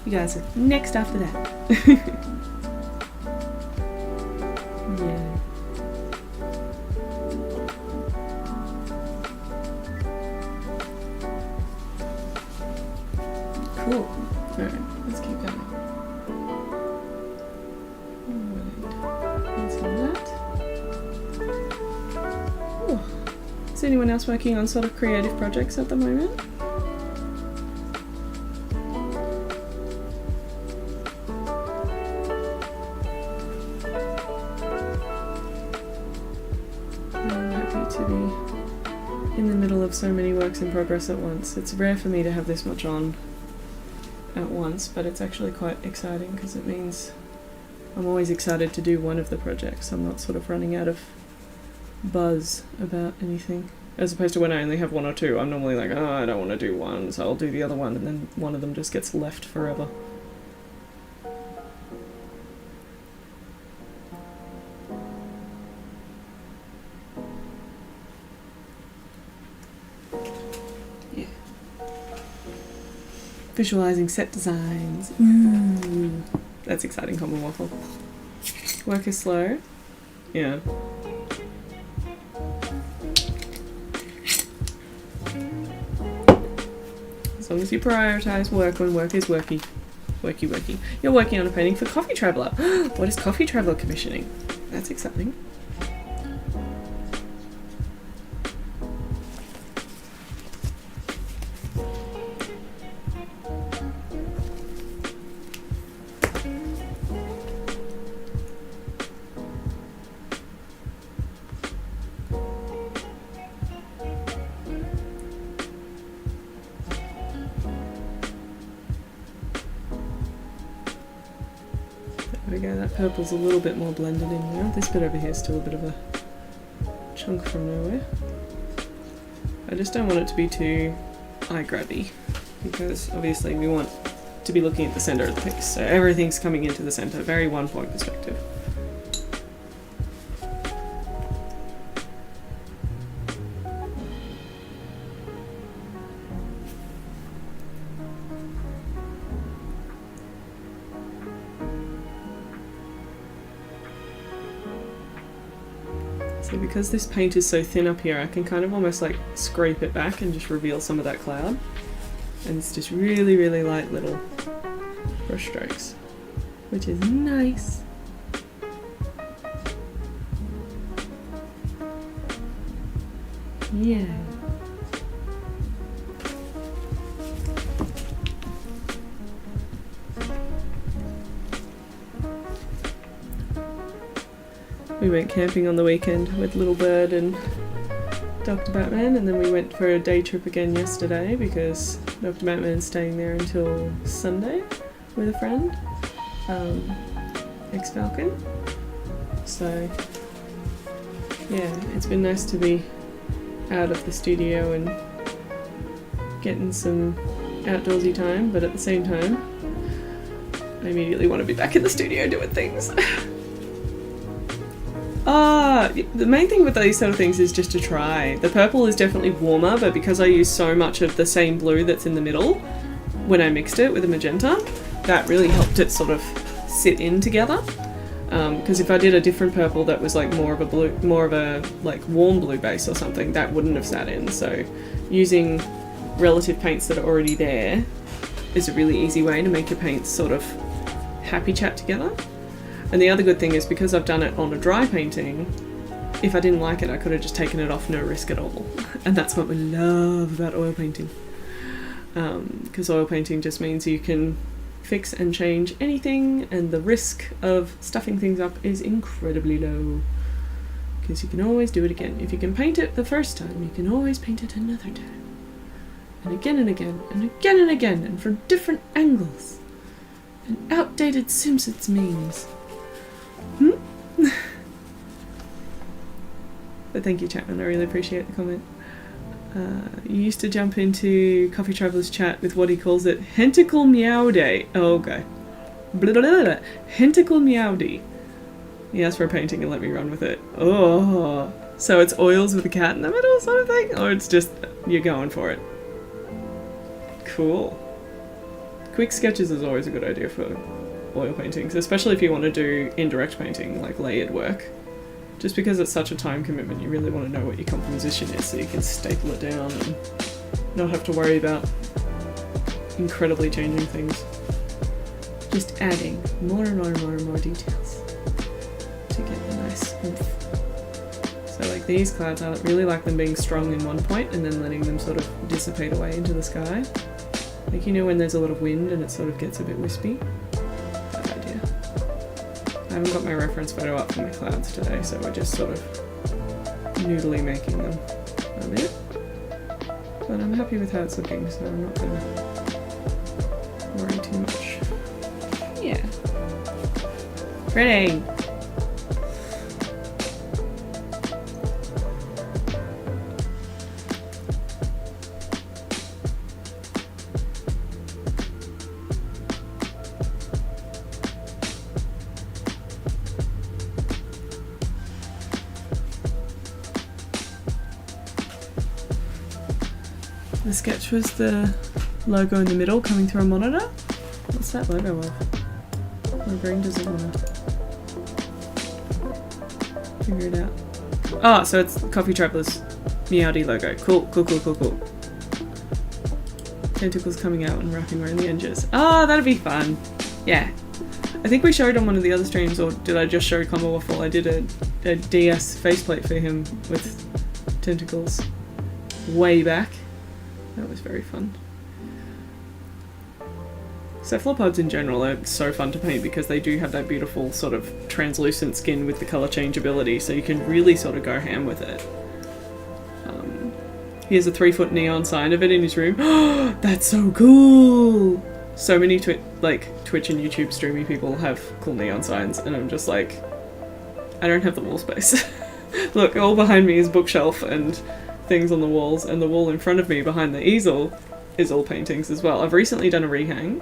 you guys are next after that. Yeah. Cool. Alright, let's keep going. Alright, let's do that. Oh. Is anyone else working on sort of creative projects at the moment? I'm happy to be in the middle of so many works in progress at once. It's rare for me to have this much on at once, but it's actually quite exciting because it means I'm always excited to do one of the projects. I'm not sort of running out of buzz about anything, as opposed to when I only have one or two. I'm normally like, oh, I don't want to do one, so I'll do the other one, and then one of them just gets left forever. Yeah. Visualizing set designs. Ooh. That's exciting, Common Waffle. Work is slow. Yeah. As long as you prioritise work when work is worky. Worky, worky. You're working on a painting for Coffee Traveller. What is Coffee Traveller commissioning? That's exciting. There we go, that purple's a little bit more blended in now. This bit over here is still a bit of a chunk from nowhere. I just don't want it to be too eye-grabby, because obviously we want to be looking at the centre of the piece, so everything's coming into the centre, very one-point perspective. So because this paint is so thin up here, I can kind of almost like scrape it back and just reveal some of that cloud. And it's just really, really light little brush strokes, which is nice. Yeah. We went camping on the weekend with Little Bird and Dr. Batman, and then we went for a day trip again yesterday because Dr. Batman's staying there until Sunday with a friend, ex-Falcon. So yeah, it's been nice to be out of the studio and getting some outdoorsy time, but at the same time, I immediately want to be back in the studio doing things. The main thing with these sort of things is just to try. The purple is definitely warmer, but because I use so much of the same blue that's in the middle, when I mixed it with the magenta, that really helped it sort of sit in together. Because if I did a different purple that was like more of a like warm blue base or something, that wouldn't have sat in. So using relative paints that are already there is a really easy way to make your paints sort of happy chat together. And the other good thing is, because I've done it on a dry painting, if I didn't like it, I could have just taken it off, no risk at all. And that's what we love about oil painting. Because oil painting just means you can fix and change anything, and the risk of stuffing things up is incredibly low. Because you can always do it again. If you can paint it the first time, you can always paint it another time. And again and again, and again and again, and from different angles. And outdated Simpsons memes. But thank you, Chapman, I really appreciate the comment. You used to jump into Coffee Traveller's chat with what he calls it, Hentacle Meow Day. Oh, okay. Blah, blah, blah, blah. Hentacle Meowdy. He asked for a painting and let me run with it. Oh, so it's oils with a cat in the middle sort of thing? Or it's just, you're going for it? Cool. Quick sketches is always a good idea for oil paintings, especially if you want to do indirect painting, like layered work. Just because it's such a time commitment, you really want to know what your composition is so you can staple it down and not have to worry about incredibly changing things. Just adding more and more and more and more details to get the nice oomph. So like these clouds, I really like them being strong in one point and then letting them sort of dissipate away into the sky. Like, you know, when there's a lot of wind and it sort of gets a bit wispy? That idea. I haven't got my reference photo up for my clouds today, so we're just sort of noodly making them a bit. But I'm happy with how it's looking, so I'm not going to worry too much. Yeah. Pretty! The sketch was the logo in the middle coming through a monitor. What's that logo of? My brain doesn't want to figure it out. Oh, so it's Coffee Traveller's Meowdy logo. Cool, cool, cool, cool, cool. Tentacles coming out and wrapping around the edges. Oh, that'd be fun. Yeah. I think we showed on one of the other streams, or did I just show Combo Waffle? I did a DS faceplate for him with tentacles way back. That was very fun. Cephalopods in general are so fun to paint because they do have that beautiful sort of translucent skin with the colour changeability, so you can really sort of go ham with it. He has a 3-foot neon sign of it in his room. Oh, that's so cool! So many Twitch and YouTube streamy people have cool neon signs, and I'm just like, I don't have the wall space. Look, all behind me is bookshelf and things on the walls, and the wall in front of me behind the easel is all paintings as well. I've recently done a rehang,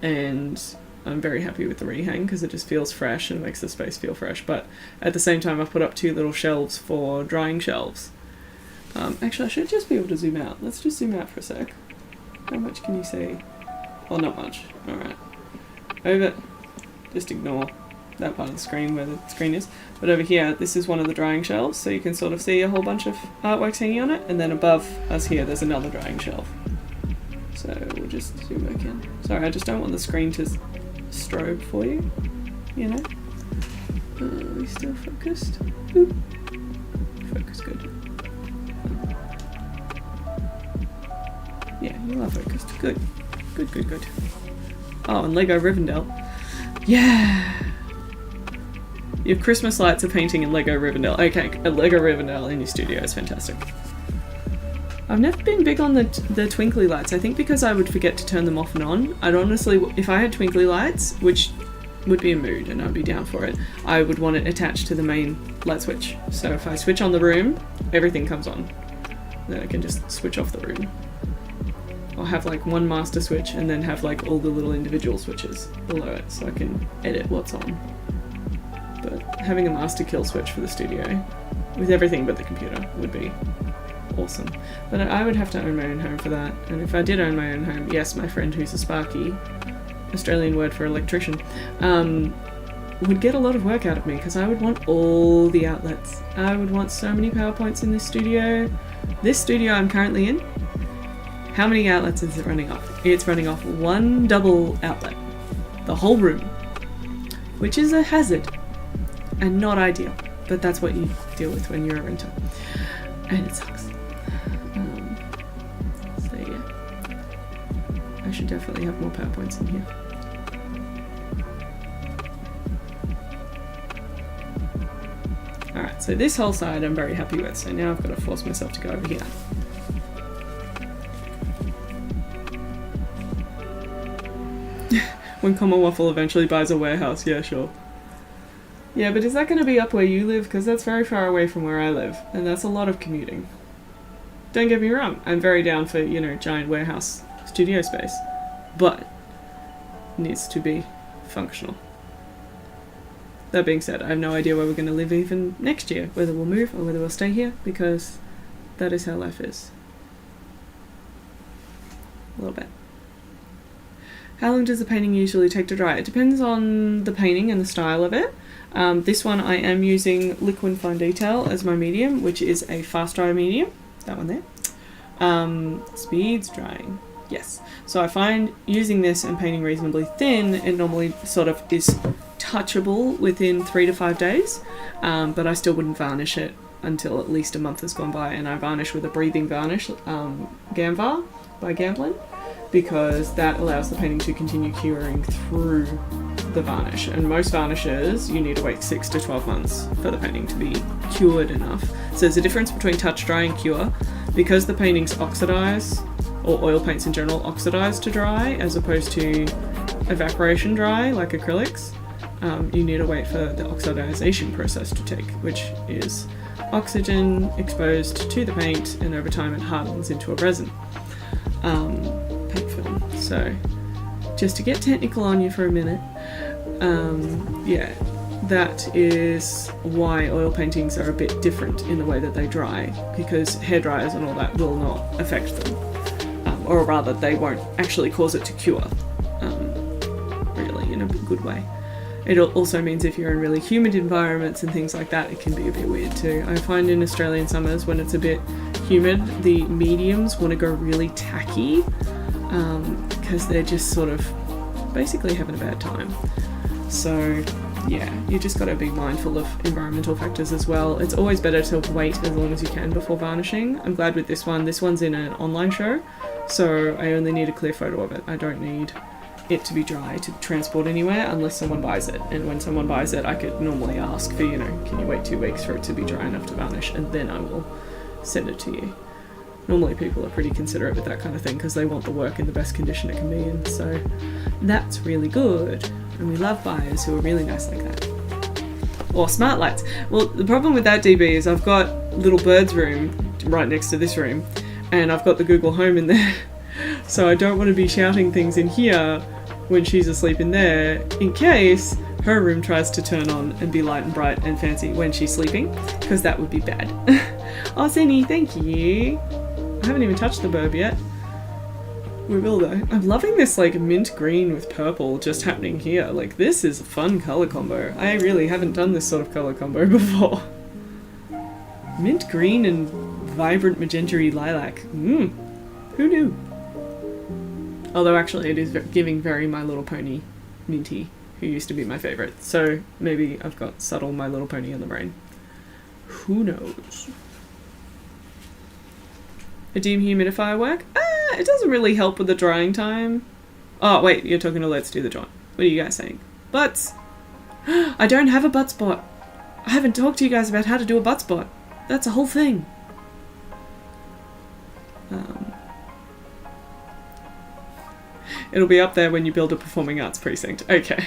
and I'm very happy with the rehang because it just feels fresh and makes the space feel fresh, but at the same time I've put up 2 little shelves for drying shelves. Actually I should just be able to zoom out. Let's just zoom out for a sec. How much can you see? Well, not much. Alright. Over. Just ignore that part of the screen where the screen is. But over here, this is one of the drying shelves, so you can sort of see a whole bunch of artworks hanging on it, and then above us here there's another drying shelf. So we'll just zoom back in. Sorry, I just don't want the screen to strobe for you, you know? Are we still focused? Oop. Focus, good. Yeah, you are focused. Good. Good, good, good. Oh, and Lego Rivendell. Yeah! Your Christmas lights are painting in Lego Rivendell. Okay, a Lego Rivendell in your studio is fantastic. I've never been big on the twinkly lights. I think because I would forget to turn them off and on. I'd honestly, if I had twinkly lights, which would be a mood and I'd be down for it, I would want it attached to the main light switch. So if I switch on the room, everything comes on. Then I can just switch off the room. I'll have like one master switch and then have like all the little individual switches below it so I can edit what's on. But having a master kill switch for the studio with everything but the computer would be awesome. But I would have to own my own home for that. And if I did own my own home, yes, my friend who's a Sparky, Australian word for electrician, would get a lot of work out of me because I would want all the outlets. I would want so many power points in this studio. This studio I'm currently in, how many outlets is it running off? It's running off one double outlet. The whole room. Which is a hazard. And not ideal. But that's what you deal with when you're a renter. And it sucks. So yeah. I should definitely have more power points in here. Alright, so this whole side I'm very happy with, so now I've got to force myself to go over here. When Commonwealth eventually buys a warehouse, yeah, sure. Yeah, but is that going to be up where you live? Because that's very far away from where I live, and that's a lot of commuting. Don't get me wrong, I'm very down for, you know, giant warehouse studio space, but it needs to be functional. That being said, I have no idea where we're going to live even next year, whether we'll move or whether we'll stay here, because that is how life is. A little bit. How long does the painting usually take to dry? It depends on the painting and the style of it. This one I am using Liquid Fine Detail as my medium, which is a fast dry medium. That one there. Speeds drying. Yes. So I find using this and painting reasonably thin, it normally sort of is touchable within 3 to 5 days, but I still wouldn't varnish it until at least a month has gone by, and I varnish with a breathing varnish, Gamvar by Gamblin, because that allows the painting to continue curing through the varnish. And most varnishes, you need to wait 6 to 12 months for the painting to be cured enough. So there's a difference between touch dry and cure. Because the paintings oxidize, or oil paints in general oxidize to dry, as opposed to evaporation dry like acrylics, you need to wait for the oxidization process to take, which is oxygen exposed to the paint, and over time it hardens into a resin. Paint film. So, just to get technical on you for a minute, yeah, that is why oil paintings are a bit different in the way that they dry, because hair dryers and all that will not affect them, or rather they won't actually cause it to cure, really, in a good way. It also means if you're in really humid environments and things like that, it can be a bit weird too. I find in Australian summers when it's a bit humid, the mediums want to go really tacky, because they're just sort of basically having a bad time. So yeah, you just got to be mindful of environmental factors as well. It's always better to wait as long as you can before varnishing. I'm glad with this one's in an online show, so I only need a clear photo of it. I don't need it to be dry to transport anywhere unless someone buys it, and when someone buys it I could normally ask for, you know, can you wait 2 weeks for it to be dry enough to varnish, and then I will send it to you. Normally people are pretty considerate with that kind of thing because they want the work in the best condition it can be in, so that's really good, and we love buyers who are really nice like that. Or smart lights. Well, the problem with that, DB, is I've got little bird's room right next to this room, and I've got the Google Home in there, so I don't want to be shouting things in here when she's asleep in there, in case her room tries to turn on and be light and bright and fancy when she's sleeping, because that would be bad. Oh, Zinni, thank you. I haven't even touched the burb yet. We will though. I'm loving this like mint green with purple just happening here. Like, this is a fun colour combo. I really haven't done this sort of colour combo before. Mint green and vibrant magenta-y lilac. Who knew? Although actually it is giving very My Little Pony Minty, who used to be my favourite. So maybe I've got subtle My Little Pony in the brain. Who knows? A dehumidifier work? It doesn't really help with the drying time. Oh wait, you're talking to Let's Do the John. What are you guys saying? Butts! I don't have a butt spot. I haven't talked to you guys about how to do a butt spot. That's a whole thing. It'll be up there when you build a performing arts precinct. Okay.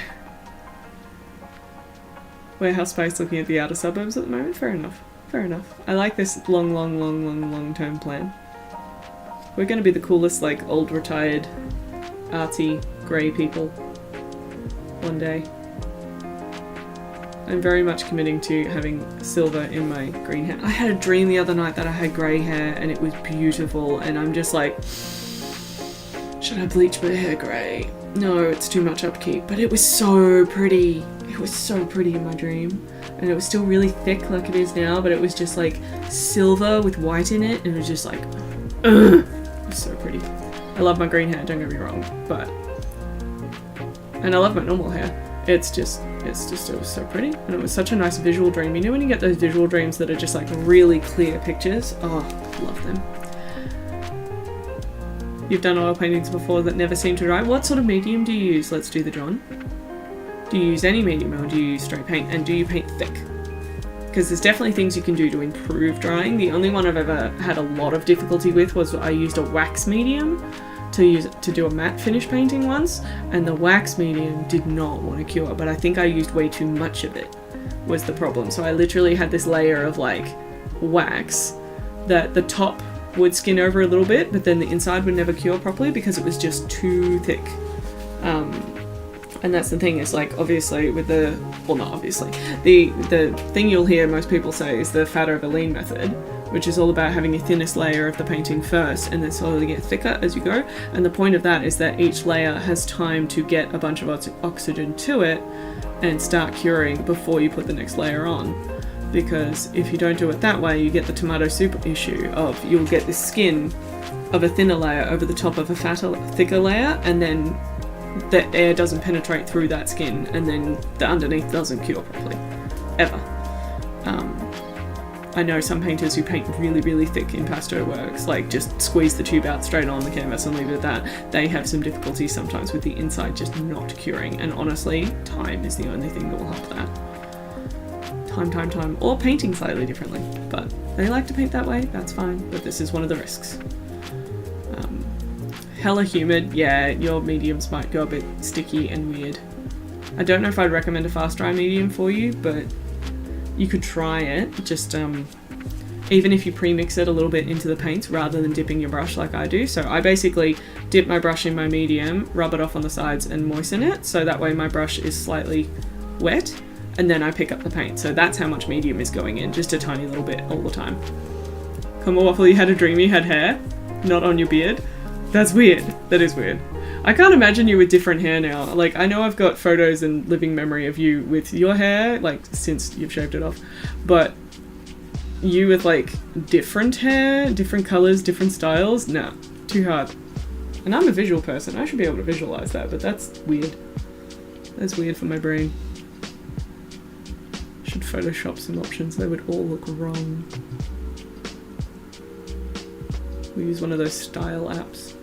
Warehouse space looking at the outer suburbs at the moment. Fair enough. Fair enough. I like this long-term plan. We're going to be the coolest, like, old retired artsy grey people one day. I'm very much committing to having silver in my green hair. I had a dream the other night that I had grey hair and it was beautiful, and I'm just like, should I bleach my hair grey? No, it's too much upkeep. But it was so pretty. It was so pretty in my dream. And it was still really thick like it is now, but it was just like silver with white in it, and it was just like, ugh. It was so pretty. I love my green hair, don't get me wrong, but... And I love my normal hair. It was so pretty, and it was such a nice visual dream. You know when you get those visual dreams that are just like really clear pictures? Oh, love them. You've done oil paintings before that never seem to dry. What sort of medium do you use? Let's do the John. Do you use any medium, or do you use straight paint? And do you paint thick? Because there's definitely things you can do to improve drying. The only one I've ever had a lot of difficulty with was I used a wax medium to do a matte finish painting once, and the wax medium did not want to cure, but I think I used way too much of it was the problem. So I literally had this layer of like wax that the top would skin over a little bit, but then the inside would never cure properly because it was just too thick. And that's the thing, is like, obviously with the, well, not obviously, the thing you'll hear most people say is the fat over lean method, which is all about having your thinnest layer of the painting first and then slowly get thicker as you go. And the point of that is that each layer has time to get a bunch of oxygen to it and start curing before you put the next layer on. Because if you don't do it that way, you get the tomato soup issue of you'll get this skin of a thinner layer over the top of a thicker layer, and then the air doesn't penetrate through that skin, and then the underneath doesn't cure properly, ever. I know some painters who paint really, really thick impasto works, like just squeeze the tube out straight on the canvas and leave it at that. They have some difficulty sometimes with the inside just not curing, and honestly, time is the only thing that will help that. Time, or painting slightly differently, but they like to paint that way, that's fine, but this is one of the risks. Hella humid, yeah, your mediums might go a bit sticky and weird. I don't know if I'd recommend a fast dry medium for you, but you could try it. Just even if you pre-mix it a little bit into the paints rather than dipping your brush like I do. So I basically dip my brush in my medium, rub it off on the sides and moisten it, so that way my brush is slightly wet, and then I pick up the paint. So that's how much medium is going in, just a tiny little bit all the time. Come on, Waffle, you had a dream you had hair, not on your beard. That's weird. That is weird. I can't imagine you with different hair now. Like, I know I've got photos and living memory of you with your hair, like, since you've shaved it off, but you with, like, different hair, different colours, different styles? Nah, too hard. And I'm a visual person. I should be able to visualise that, but that's weird. That's weird for my brain. Should Photoshop some options. They would all look wrong. We use one of those style apps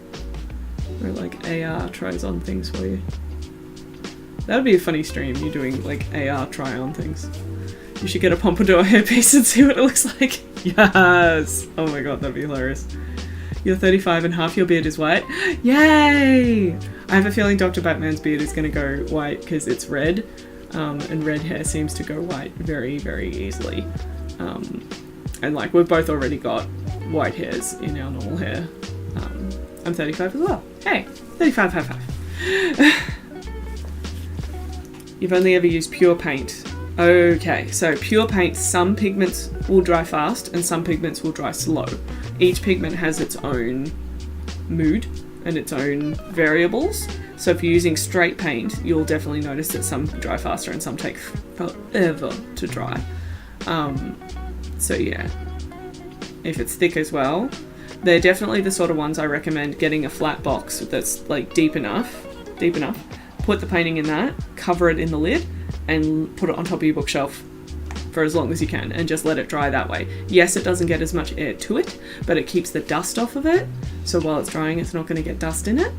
where like AR tries on things for you. That would be a funny stream, you doing like AR try on things. You should get a pompadour hairpiece and see what it looks like. Yes! Oh my god, that'd be hilarious. You're 35 and half your beard is white. Yay! I have a feeling Dr. Batman's beard is going to go white because it's red, and red hair seems to go white very, very easily. And like, we've both already got white hairs in our normal hair. I'm 35 as well. Hey, 35, high five. You've only ever used pure paint. Okay, so pure paint, some pigments will dry fast and some pigments will dry slow. Each pigment has its own mood and its own variables. So if you're using straight paint, you'll definitely notice that some dry faster and some take forever to dry. So yeah, if it's thick as well, they're definitely the sort of ones I recommend getting a flat box that's like deep enough, put the painting in that, cover it in the lid, and put it on top of your bookshelf for as long as you can and just let it dry that way. Yes, it doesn't get as much air to it, but it keeps the dust off of it, so while it's drying it's not going to get dust in it,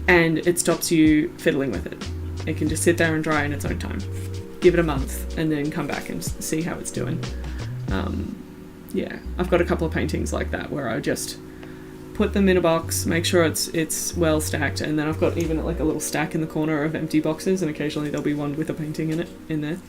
and it stops you fiddling with it. It can just sit there and dry in its own time. Give it a month and then come back and see how it's doing. Yeah, I've got a couple of paintings like that where I just put them in a box, make sure it's well stacked, and then I've got even like a little stack in the corner of empty boxes, and occasionally there'll be one with a painting in there.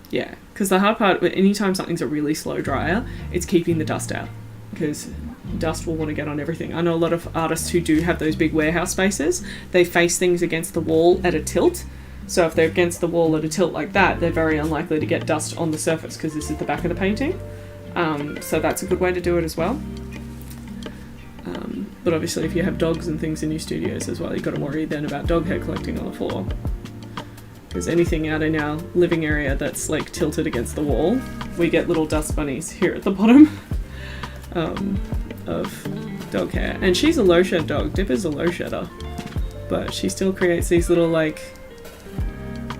Yeah, because the hard part, anytime something's a really slow dryer, it's keeping the dust out, because dust will want to get on everything. I know a lot of artists who do have those big warehouse spaces. They face things against the wall at a tilt. So if they're against the wall at a tilt like that, they're very unlikely to get dust on the surface because this is the back of the painting. So that's a good way to do it as well. But obviously if you have dogs and things in your studios as well, you've got to worry then about dog hair collecting on the floor. Because anything out in our living area that's like tilted against the wall, we get little dust bunnies here at the bottom of dog hair. And she's a low shed dog. Dipper's a low shedder. But she still creates these little like...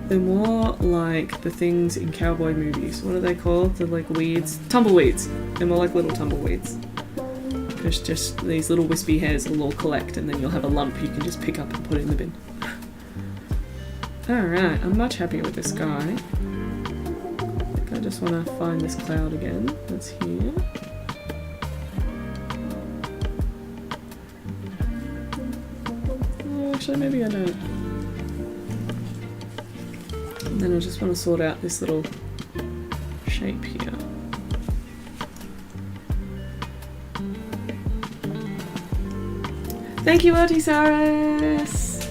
They're more like the things in cowboy movies. What are they called? They're like weeds. Tumbleweeds. They're more like little tumbleweeds. There's just these little wispy hairs will all collect and then you'll have a lump you can just pick up and put in the bin. Alright, I'm much happier with this guy. I think I just want to find this cloud again. That's here. Oh, actually, maybe I don't. And then I just want to sort out this little shape here. Thank you, Artisaurus!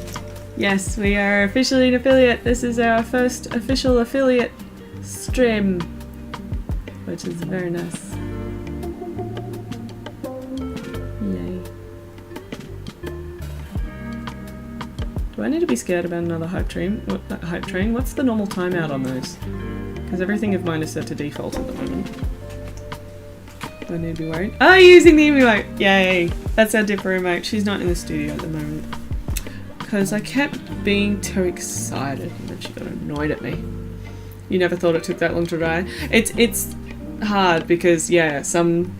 Yes, we are officially an affiliate. This is our first official affiliate stream, which is very nice. Yay. Do I need to be scared about another hype train? Hype train? What's the normal timeout on those? Because everything of mine is set to default at the moment. Do I need to be worried? Oh, you're using the emote! Yay! That's our Dipper emote. She's not in the studio at the moment. Because I kept being too excited and then she got annoyed at me. You never thought it took that long to dry? It's hard because, yeah, some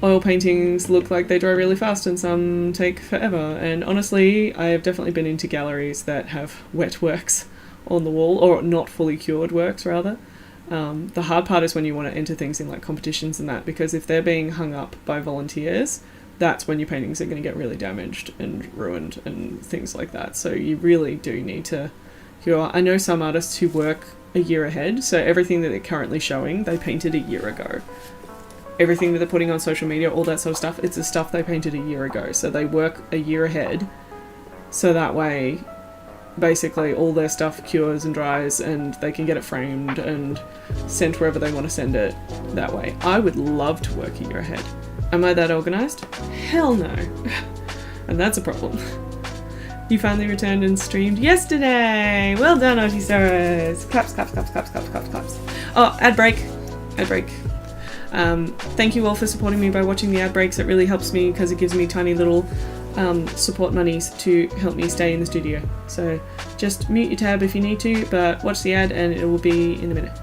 oil paintings look like they dry really fast and some take forever. And honestly, I have definitely been into galleries that have wet works on the wall, or not fully cured works, rather. The hard part is when you want to enter things in like competitions and that, because if they're being hung up by volunteers, that's when your paintings are going to get really damaged and ruined and things like that. So you really do need to cure. I know some artists who work a year ahead, so everything that they're currently showing, they painted a year ago. Everything that they're putting on social media, all that sort of stuff, it's the stuff they painted a year ago. So they work a year ahead, so that way basically all their stuff cures and dries and they can get it framed and sent wherever they want to send it that way. I would love to work a year ahead. Am I that organised? Hell no. And that's a problem. You finally returned and streamed yesterday! Well done, Artisaurus! Claps, claps, claps, claps, claps, claps, claps. Oh, ad break. Ad break. Thank you all for supporting me by watching the ad breaks. It really helps me because it gives me tiny little support monies to help me stay in the studio. So just mute your tab if you need to, but watch the ad and it will be in a minute.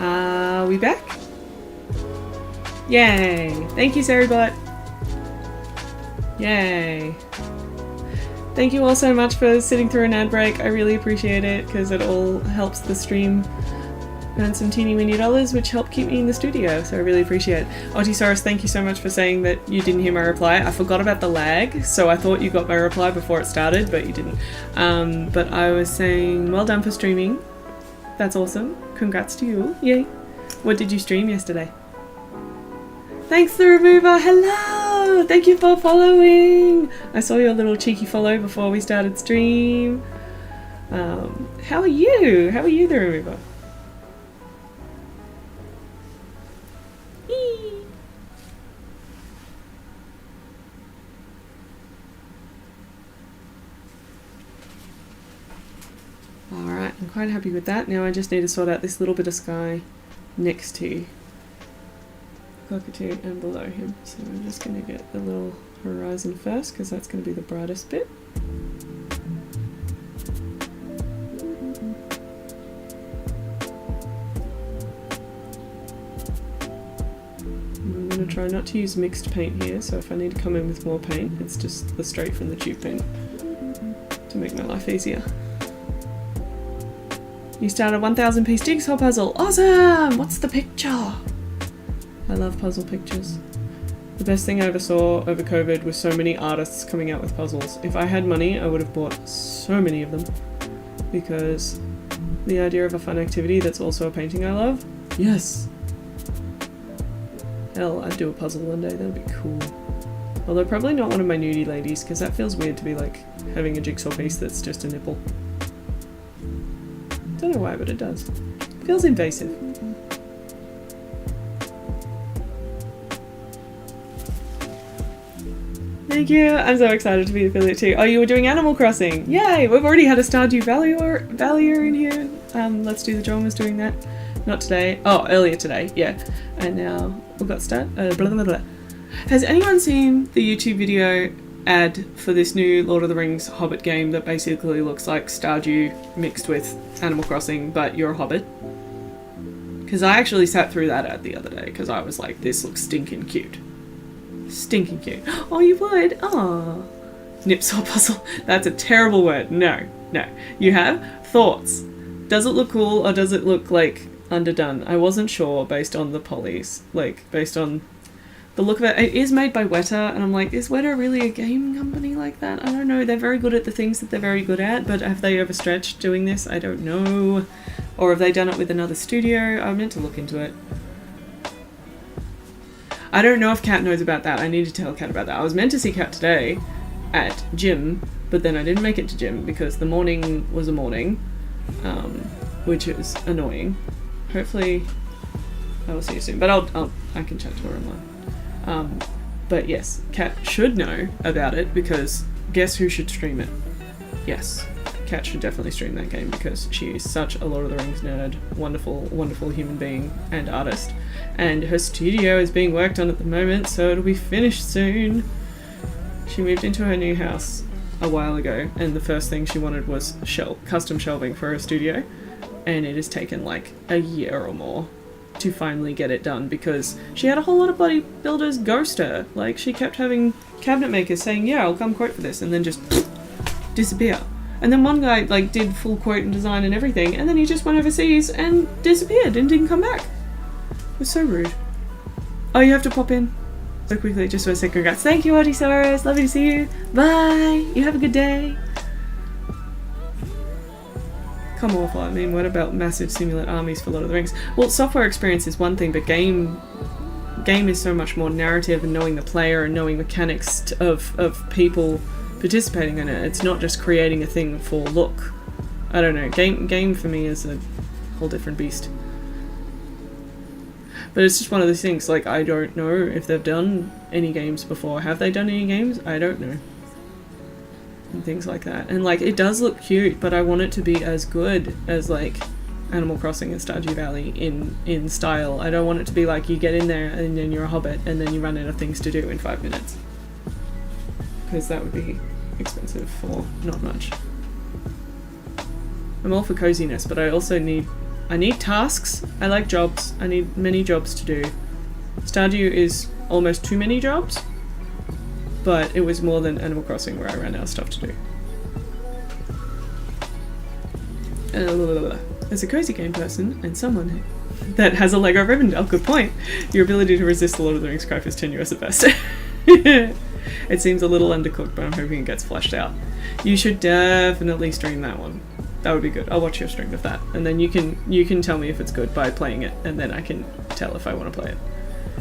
Are we back? Yay! Thank you, Sarybot! Yay! Thank you all so much for sitting through an ad break. I really appreciate it because it all helps the stream earn some teeny weeny dollars, which help keep me in the studio, so I really appreciate it. Otisaurus, thank you so much for saying that you didn't hear my reply. I forgot about the lag, so I thought you got my reply before it started, but you didn't. But I was saying, well done for streaming. That's awesome. Congrats to you. Yay. What did you stream yesterday? Thanks, The Remover. Hello! Thank you for following. I saw your little cheeky follow before we started stream. How are you? How are you, the remover? Alright, I'm quite happy with that. Now I just need to sort out this little bit of sky next to Cockatoo and below him. So I'm just going to get the little horizon first because that's going to be the brightest bit. I'm going to try not to use mixed paint here, so if I need to come in with more paint, it's just the straight from the tube paint to make my life easier. You started a 1,000 piece jigsaw puzzle. Awesome! What's the picture? I love puzzle pictures. The best thing I ever saw over COVID was so many artists coming out with puzzles. If I had money, I would have bought so many of them. Because the idea of a fun activity that's also a painting I love, yes! Hell, I'd do a puzzle one day, that'd be cool. Although probably not one of my nudie ladies, because that feels weird to be like having a jigsaw piece that's just a nipple. Don't know why, but it does. It feels invasive. Thank you! I'm so excited to be affiliate too. Oh, you were doing Animal Crossing! Yay! We've already had a Stardew Valley in here. Let's Do the John was doing that. Not today. Oh, earlier today, yeah. And now we've got blah blah blah. Has anyone seen the YouTube video ad for this new Lord of the Rings Hobbit game that basically looks like Stardew mixed with Animal Crossing, but you're a hobbit? Because I actually sat through that ad the other day because I was like, this looks stinking cute. Stinking cute. Oh, you would? Oh. Nipsaw puzzle. That's a terrible word. No, no. You have thoughts. Does it look cool or does it look like underdone? I wasn't sure based on the polys. Like, based on the look of it. It is made by Weta, and I'm like, is Weta really a game company like that? I don't know. They're very good at the things that they're very good at, but have they overstretched doing this? I don't know. Or have they done it with another studio? I meant to look into it. I don't know if Kat knows about that. I need to tell Kat about that. I was meant to see Kat today at gym, but then I didn't make it to gym because the morning was a morning, which is annoying. Hopefully I will see you soon, but I can chat to her online. But yes, Kat should know about it because guess who should stream it? Yes, Kat should definitely stream that game because she is such a Lord of the Rings nerd, wonderful, wonderful human being and artist. And her studio is being worked on at the moment, so it'll be finished soon. She moved into her new house a while ago, and the first thing she wanted was custom shelving for her studio, and it has taken like a year or more to finally get it done because she had a whole lot of bodybuilders ghost her. Like, she kept having cabinet makers saying, yeah, I'll come quote for this, and then just disappear. And then one guy like did full quote and design and everything, and then he just went overseas and disappeared and didn't come back. It was so rude. Oh, you have to pop in so quickly just for a second. Congrats. Thank you, Odyssaurus. Lovely to see you. Bye. You have a good day. Come awful. I mean, what about massive simulate armies for Lord of the Rings? Well, software experience is one thing, but game is so much more narrative and knowing the player and knowing mechanics of people participating in it. It's not just creating a thing for look. I don't know. Game for me is a whole different beast. But it's just one of those things, like, I don't know if they've done any games before. Have they done any games? I don't know. And things like that. And, like, it does look cute, but I want it to be as good as, like, Animal Crossing and Stardew Valley in style. I don't want it to be like you get in there and then you're a hobbit and then you run out of things to do in 5 minutes. Because that would be expensive for not much. I'm all for coziness, but I also need tasks. I like jobs. I need many jobs to do. Stardew is almost too many jobs, but it was more than Animal Crossing where I ran out of stuff to do. As a cozy game person and someone that has a Lego Rivendell, good point. Your ability to resist the Lord of the Rings craft is tenuous at best. It seems a little undercooked, but I'm hoping it gets fleshed out. You should definitely stream that one. That would be good. I'll watch your stream of that, and then you can tell me if it's good by playing it, and then I can tell if I want to play it.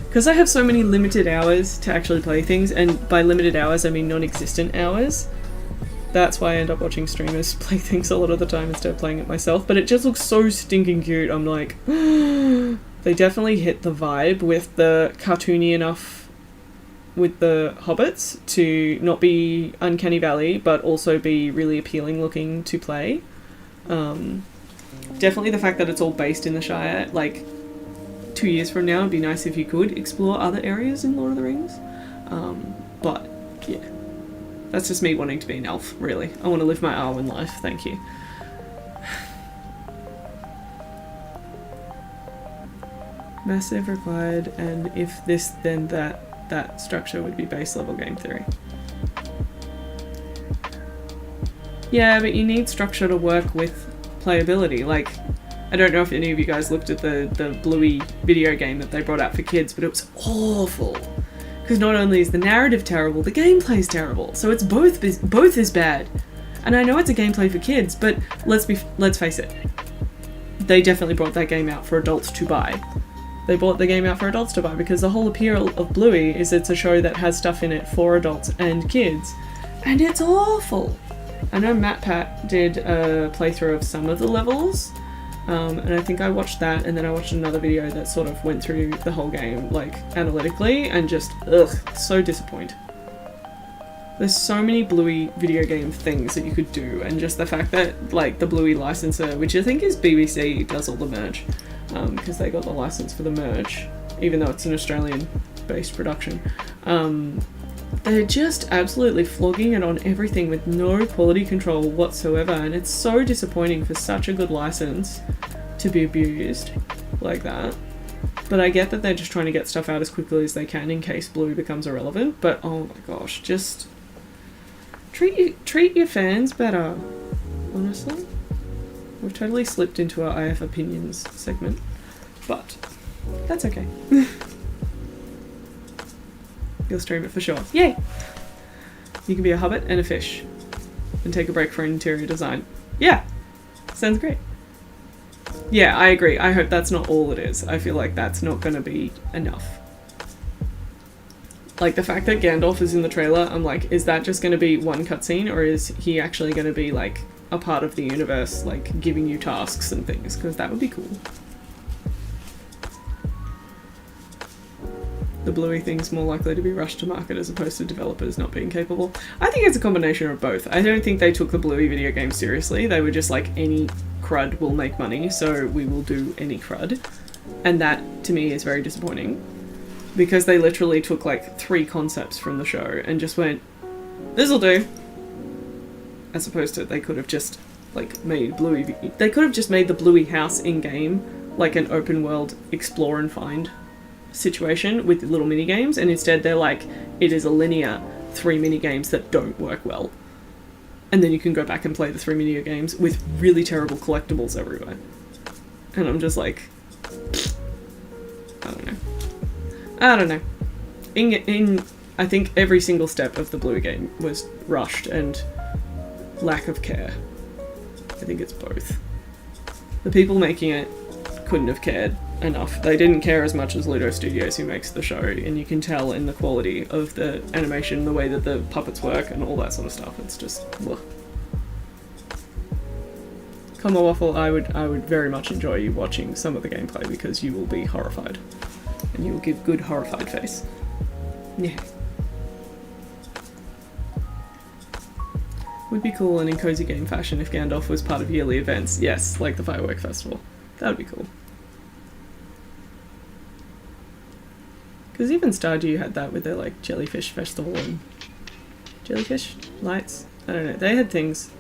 Because I have so many limited hours to actually play things, and by limited hours I mean non-existent hours. That's why I end up watching streamers play things a lot of the time instead of playing it myself. But it just looks so stinking cute. I'm like, they definitely hit the vibe with the cartoony enough with the hobbits to not be Uncanny Valley, but also be really appealing looking to play. Definitely the fact that it's all based in the Shire, like 2 years from now, it'd be nice if you could explore other areas in Lord of the Rings. But yeah, that's just me wanting to be an elf, really. I want to live my Arwen life, thank you. Massive required, and if this then that structure would be base level game theory. Yeah, but you need structure to work with playability. Like, I don't know if any of you guys looked at the Bluey video game that they brought out for kids, but it was awful. Because not only is the narrative terrible, the gameplay's terrible. So it's both is bad. And I know it's a gameplay for kids, but let's face it. They definitely brought that game out for adults to buy. They brought the game out for adults to buy because the whole appeal of Bluey is it's a show that has stuff in it for adults and kids. And it's awful. I know MatPat did a playthrough of some of the levels, and I think I watched that, and then I watched another video that sort of went through the whole game, like, analytically, and just, ugh, so disappointed. There's so many Bluey video game things that you could do, and just the fact that, like, the Bluey licensor, which I think is BBC, does all the merch, because they got the license for the merch, even though it's an Australian-based production. They're just absolutely flogging it on everything with no quality control whatsoever, and it's so disappointing for such a good license to be abused like that. But I get that they're just trying to get stuff out as quickly as they can in case Bluey becomes irrelevant, but oh my gosh, just treat your fans better, honestly. We've totally slipped into our I have opinions segment, but that's okay. You'll stream it for sure. Yay! You can be a hobbit and a fish and take a break for interior design. Yeah! Sounds great. Yeah, I agree. I hope that's not all it is. I feel like that's not going to be enough. Like, the fact that Gandalf is in the trailer, I'm like, is that just going to be one cutscene, or is he actually going to be, like, a part of the universe, like, giving you tasks and things? Because that would be cool. The Bluey thing's more likely to be rushed to market as opposed to developers not being capable. I think it's a combination of both. I don't think they took the Bluey video game seriously. They were just like, any crud will make money, so we will do any crud. And that, to me, is very disappointing. Because they literally took like 3 concepts from the show and just went, this'll do. As opposed to, they could have just like made Bluey... They could have just made the Bluey house in-game like an open world explore and find situation with little mini games, and instead they're like, it is a linear 3 mini games that don't work well, and then you can go back and play the 3 mini games with really terrible collectibles everywhere. And I'm just like, I don't know. In I think every single step of the Bluey game was rushed and lack of care. I think it's both. The people making it couldn't have cared enough. They didn't care as much as Ludo Studios, who makes the show, and you can tell in the quality of the animation, the way that the puppets work and all that sort of stuff. It's just, ugh. Comma Waffle, I would very much enjoy you watching some of the gameplay because you will be horrified. And you will give good horrified face. Yeah. Would be cool and in cozy game fashion if Gandalf was part of yearly events. Yes, like the Firework Festival. That would be cool. Because even Stardew had that with their, like, Jellyfish Festival and Jellyfish Lights. I don't know. They had things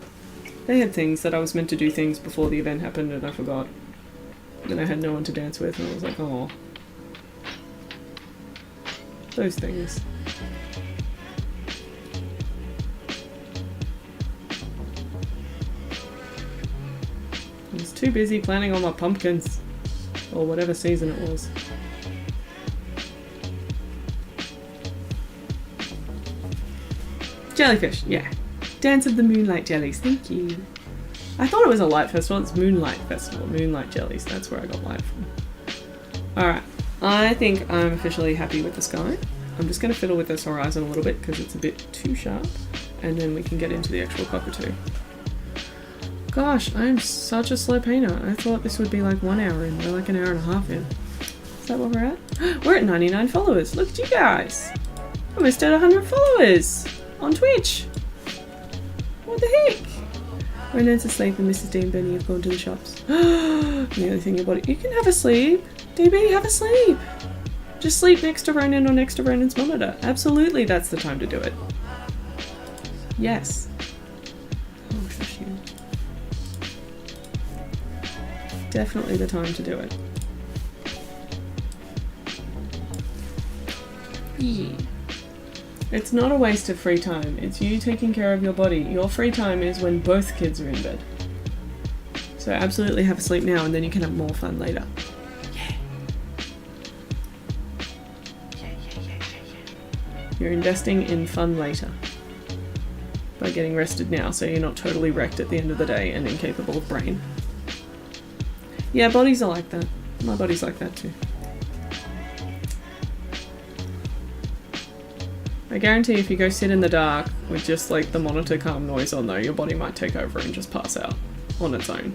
that I was meant to do things before the event happened and I forgot. And I had no one to dance with and I was like, oh. Those things. I was too busy planning on my pumpkins. Or whatever season it was. Jellyfish, yeah. Dance of the Moonlight Jellies, thank you. I thought it was a light festival, it's Moonlight Festival. Moonlight Jellies, that's where I got light from. Alright, I think I'm officially happy with the sky. I'm just going to fiddle with this horizon a little bit because it's a bit too sharp, and then we can get into the actual cockatoo. Gosh, I'm such a slow painter. I thought this would be like 1 hour in. We're like an hour and a half in. Is that what we're at? We're at 99 followers. Look at you guys. Almost at 100 followers on Twitch. What the heck? Ronan's asleep and Mrs. D and Benny have gone to the shops. The only thing your body... You can have a sleep. DB, have a sleep. Just sleep next to Ronan or next to Ronan's monitor. Absolutely, that's the time to do it. Yes. Oh, shush you. Definitely the time to do it. Yeah. It's not a waste of free time. It's you taking care of your body. Your free time is when both kids are in bed. So absolutely have a sleep now and then you can have more fun later. Yeah. You're investing in fun later by getting rested now so you're not totally wrecked at the end of the day and incapable of brain. Yeah, bodies are like that. My body's like that too. I guarantee if you go sit in the dark with just like the monitor calm noise on though, your body might take over and just pass out on its own.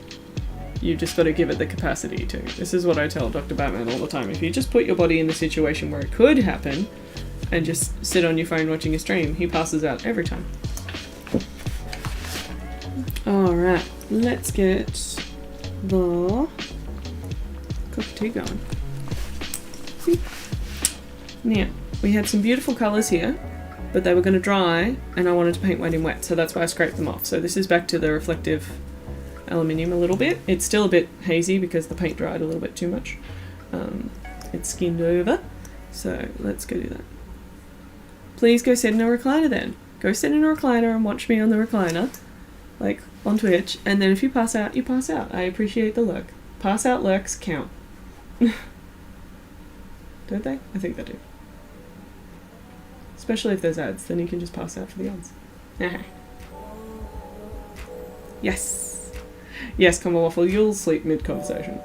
You've just got to give it the capacity to. This is what I tell Dr. Batman all the time. If you just put your body in the situation where it could happen and just sit on your phone watching a stream, he passes out every time. Alright, let's get the cockatoo going. See? Now, we had some beautiful colours here, but they were going to dry and I wanted to paint white in wet, so that's why I scraped them off. So this is back to the reflective aluminium a little bit. It's still a bit hazy because the paint dried a little bit too much. It's skinned over, so let's go do that. Please go sit in a recliner then. Go sit in a recliner and watch me on the recliner, like on Twitch, and then if you pass out, you pass out. I appreciate the lurk. Pass out lurks count. Don't they? I think they do. Especially if there's ads, then you can just pass out for the ads. Yes! Yes, Comma Waffle, you'll sleep mid-conversation.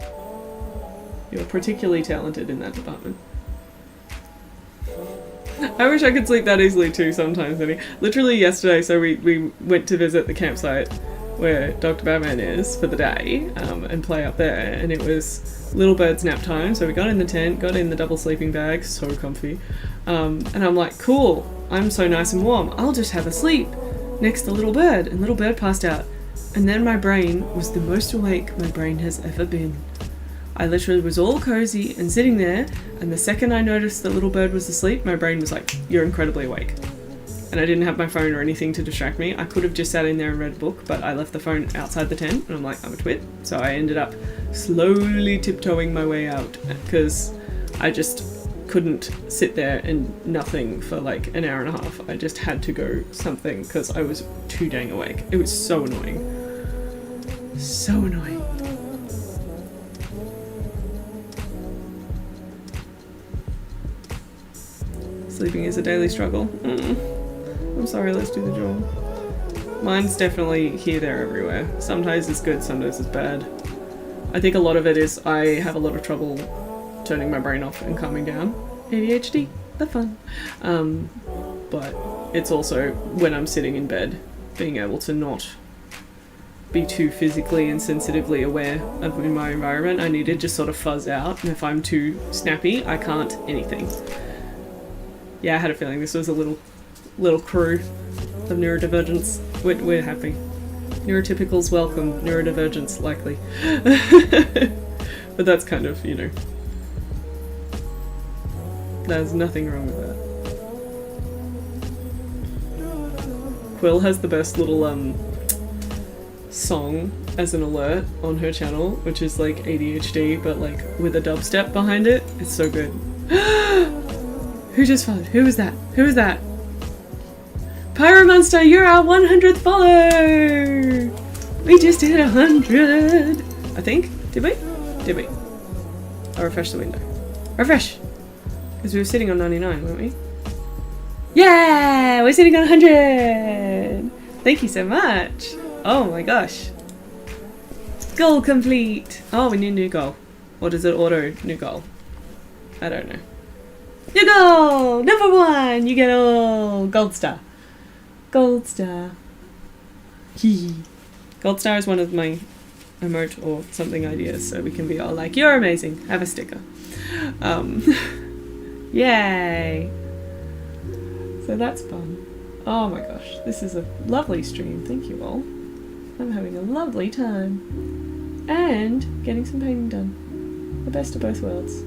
You're particularly talented in that department. I wish I could sleep that easily too sometimes, Eddie. Literally yesterday, so we went to visit the campsite where Dr. Batman is for the day, and play up there, and it was little bird's nap time, so we got in the tent, got in the double sleeping bag, so comfy, and I'm like, cool, I'm so nice and warm, I'll just have a sleep next to little bird, and little bird passed out, and then my brain was the most awake my brain has ever been. I literally was all cozy and sitting there, and the second I noticed that little bird was asleep, my brain was like, you're incredibly awake. And I didn't have my phone or anything to distract me. I could have just sat in there and read a book, but I left the phone outside the tent, and I'm like, I'm a twit. So I ended up slowly tiptoeing my way out, because I just couldn't sit there and nothing for like an hour and a half. I just had to go something, because I was too dang awake. It was so annoying. So annoying. Sleeping is a daily struggle. I'm sorry, let's do the jaw. Mine's definitely here, there, everywhere. Sometimes it's good, sometimes it's bad. I think a lot of it is I have a lot of trouble turning my brain off and calming down. ADHD, the fun. But it's also when I'm sitting in bed, being able to not be too physically and sensitively aware of my environment. I need to just sort of fuzz out, and if I'm too snappy, I can't anything. Yeah, I had a feeling this was a little crew of neurodivergents. We're happy. Neurotypicals welcome, neurodivergents likely. But that's kind of, you know, there's nothing wrong with that. Quill has the best little song as an alert on her channel, which is like ADHD but like with a dubstep behind it. It's so good. Who just followed? Who was that? Who was that? Pyromonster, you're our 100th follower! We just hit 100! I think? Did we? Did we? I'll refresh the window. Refresh! Because we were sitting on 99, weren't we? Yeah! We're sitting on 100! Thank you so much! Oh my gosh. Goal complete! Oh, we need a new goal. Or does it auto new goal? I don't know. You go! Number 1! You get a gold star. Gold star. Gold star is one of my emote or something ideas, so we can be all like, you're amazing, have a sticker. Yay! So that's fun. Oh my gosh, this is a lovely stream, thank you all. I'm having a lovely time. And getting some painting done. The best of both worlds.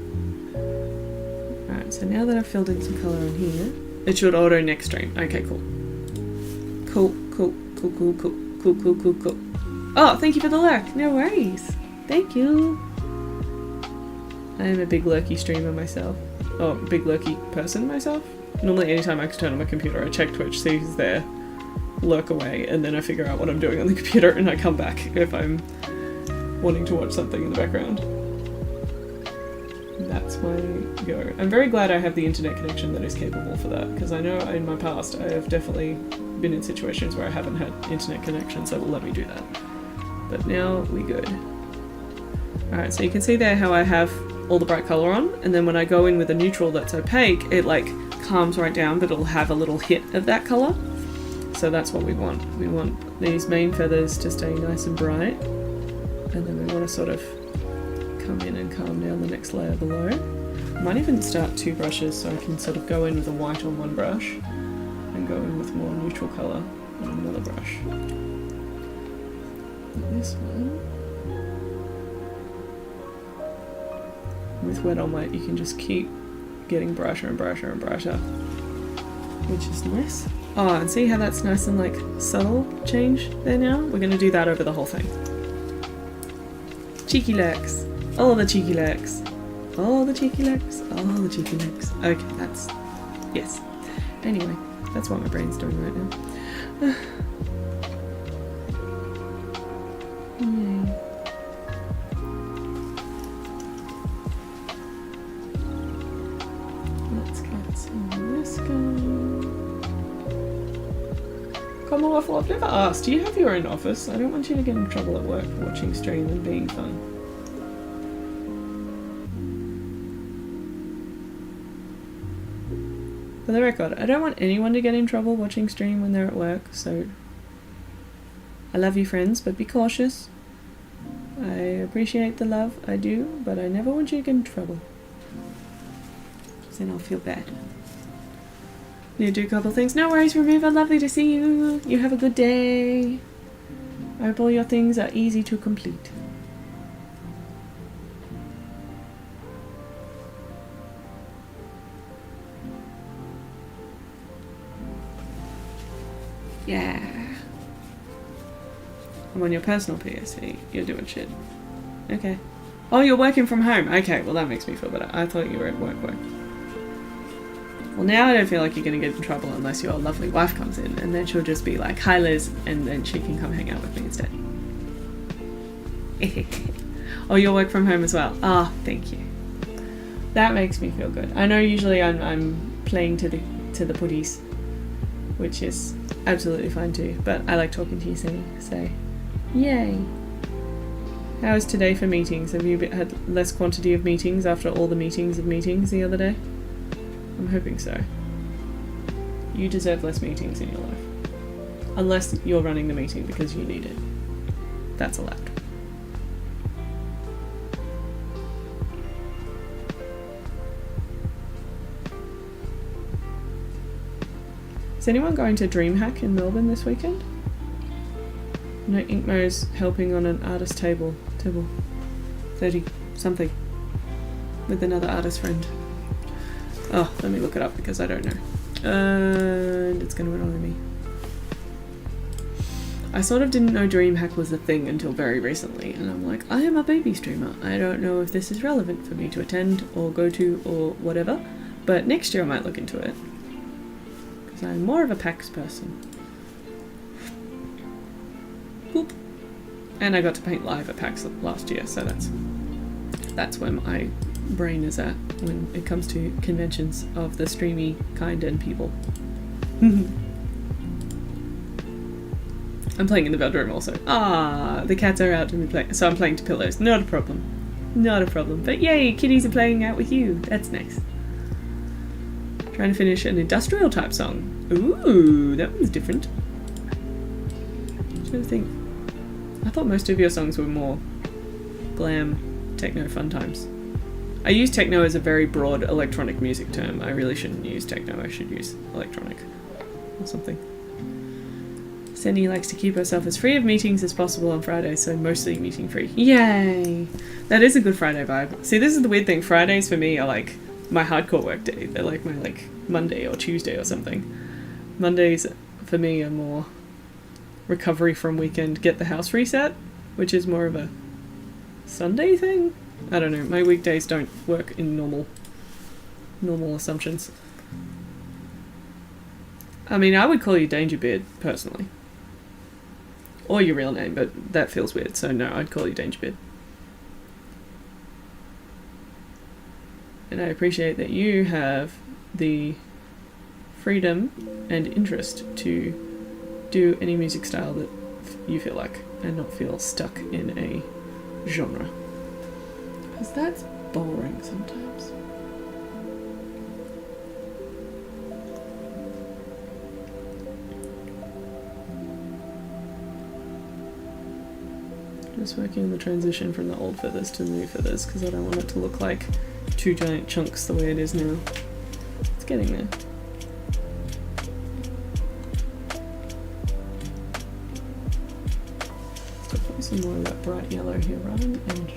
Alright, so now that I've filled in some colour on here, it should auto next stream. Okay, cool. Cool. Oh, thank you for the lurk. No worries. Thank you. I am a big lurky streamer myself. Oh, big lurky person myself. Normally anytime I turn on my computer, I check Twitch, see who's there, lurk away, and then I figure out what I'm doing on the computer and I come back if I'm wanting to watch something in the background. That's my go. I'm very glad I have the internet connection that is capable for that, because I know in my past I have definitely been in situations where I haven't had internet connections that will let me do that. But now we good. Alright, so you can see there how I have all the bright colour on, and then when I go in with a neutral that's opaque, it like calms right down, but it'll have a little hit of that colour. So that's what we want. We want these main feathers to stay nice and bright, and then we want to sort of come in and calm down the next layer below. I might even start 2 brushes so I can sort of go in with a white on one brush and go in with more neutral colour on another brush. This one. With wet on wet, you can just keep getting brighter and brighter and brighter, which is nice. Oh, and see how that's nice and like subtle change there now? We're going to do that over the whole thing. Cheeky lurks. All the cheeky lurks. All the cheeky lurks. All the cheeky lurks. Okay, that's... yes. Anyway, that's what my brain's doing right now. Yay. Let's get some of this going. Commonwealth, I've never asked, do you have your own office? I don't want you to get in trouble at work for watching stream and being fun. For the record, I don't want anyone to get in trouble watching stream when they're at work, so I love you friends, but be cautious. I appreciate the love, I do, but I never want you to get in trouble. Then I'll feel bad. Need to do a couple things. No worries, Remover, lovely to see you. You have a good day. I hope all your things are easy to complete. Yeah. I'm on your personal PSC. You're doing shit. Okay. Oh, you're working from home. Okay, well that makes me feel better. I thought you were at work. Well, now I don't feel like you're going to get in trouble unless your lovely wife comes in, and then she'll just be like, hi Liz, and then she can come hang out with me instead. Oh, you'll work from home as well. Ah, oh, thank you. That makes me feel good. I know usually I'm playing to the putties, which is absolutely fine too, but I like talking to you, so yay. How was today for meetings? Have you had less quantity of meetings after all the meetings the other day? I'm hoping so. You deserve less meetings in your life. Unless you're running the meeting because you need it. That's allowed. Is anyone going to DreamHack in Melbourne this weekend? No, Inkmo's helping on an artist table 30 something with another artist friend. Oh, let me look it up because I don't know. And it's going to annoy me. I sort of didn't know DreamHack was a thing until very recently, and I'm like, I am a baby streamer. I don't know if this is relevant for me to attend or go to or whatever, but next year I might look into it. Because I'm more of a PAX person. Boop. And I got to paint live at PAX last year, so that's where my brain is at when it comes to conventions of the streamy kind and people. I'm playing in the bedroom also. Ah, the cats are out and playing, so I'm playing to pillows. Not a problem. Not a problem. But yay, kitties are playing out with you. That's nice. Trying to finish an industrial type song. Ooh, that one's different. I'm trying to think. I thought most of your songs were more glam, techno fun times. I use techno as a very broad electronic music term. I really shouldn't use techno, I should use electronic or something. Sandy likes to keep herself as free of meetings as possible on Fridays, so mostly meeting free. Yay! That is a good Friday vibe. See, this is the weird thing. Fridays for me are like my hardcore work day. They're like my Monday or Tuesday or something. Mondays for me are more recovery from weekend, get the house reset, which is more of a Sunday thing? I don't know. My weekdays don't work in normal assumptions. I mean, I would call you Dangerbeard, personally. Or your real name, but that feels weird, so no, I'd call you Dangerbeard. And I appreciate that you have the freedom and interest to do any music style that you feel like, and not feel stuck in a genre. Because that's boring sometimes. Just working the transition from the old feathers to the new feathers, because I don't want it to look like two giant chunks the way it is now. It's getting there. Got probably some more of that bright yellow here right on the edge.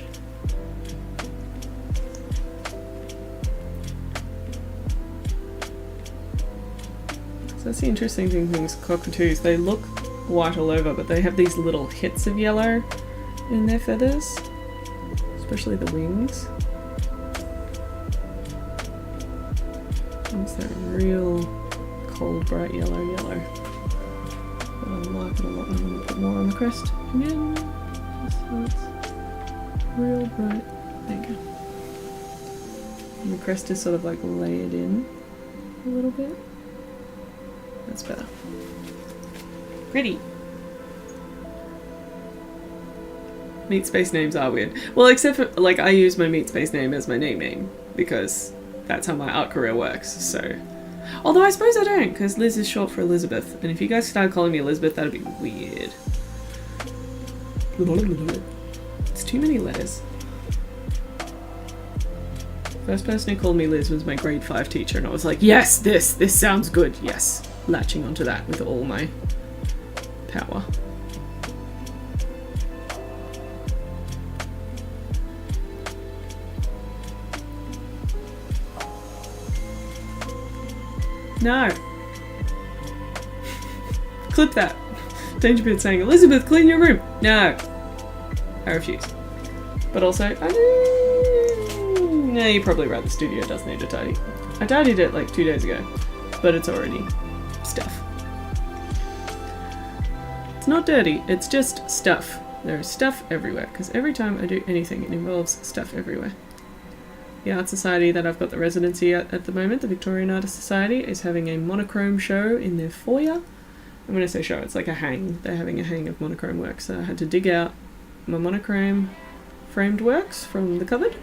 So that's the interesting thing with cockatoos. They look white all over, but they have these little hits of yellow in their feathers, especially the wings. It's that real cold, bright yellow. But I like it a lot. I'm going to put more on the crest again. So it's real bright. There you go. And the crest is sort of like layered in a little bit. That's better. Pretty. Meat space names are weird. Well, except for, like, I use my meat space name as my name because that's how my art career works, so. Although I suppose I don't, because Liz is short for Elizabeth, and if you guys started calling me Elizabeth, that'd be weird. It's too many letters. First person who called me Liz was my grade 5 teacher, and I was like, yes, this sounds good, yes. Latching onto that with all my power. No. Clip that. Dangerbeard saying, Elizabeth, clean your room. No. I refuse. But also, no, you're probably right, the studio does need a tidy. I tidied it like 2 days ago, but it's already stuff. It's not dirty, it's just stuff. There is stuff everywhere, because every time I do anything, it involves stuff everywhere. The art society that I've got the residency at the moment, the Victorian Artist Society, is having a monochrome show in their foyer. And when I say show, it's like a hang. They're having a hang of monochrome works. So I had to dig out my monochrome framed works from the cupboard,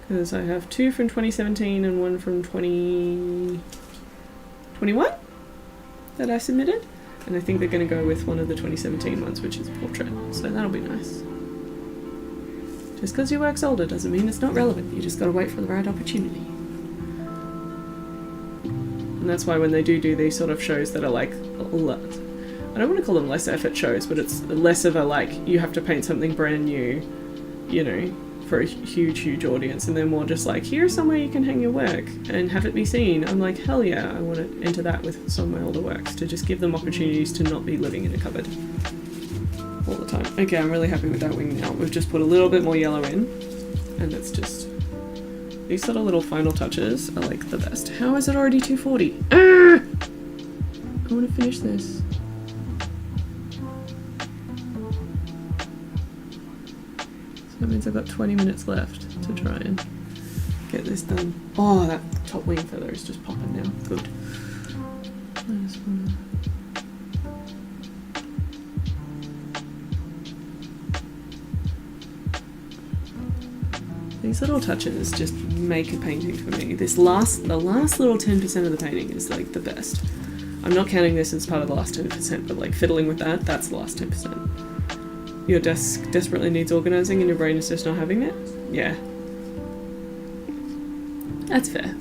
because I have 2 from 2017 and 1 from 2021 that I submitted. And I think they're going to go with one of the 2017 ones, which is a portrait. So that'll be nice. Just because your work's older doesn't mean it's not relevant. You just got to wait for the right opportunity. And that's why when they do these sort of shows that are like, I don't want to call them less effort shows, but it's less of a like, you have to paint something brand new, you know, for a huge audience, and they're more just like, here's somewhere you can hang your work and have it be seen. I'm like, hell yeah, I want to enter that with some of my older works, to just give them opportunities to not be living in a cupboard all the time. Okay, I'm really happy with that wing now. We've just put a little bit more yellow in, and it's just, these sort of little final touches are like the best. How is it already 2:40? I want to finish this. So that means I've got 20 minutes left to try and get this done. Oh, that top wing feather is just popping now. Good. Nice one. These little touches just make a painting for me. The last little 10% of the painting is like the best. I'm not counting this as part of the last 10%, but like fiddling with that's the last 10%. Your desk desperately needs organising and your brain is just not having it? Yeah. That's fair.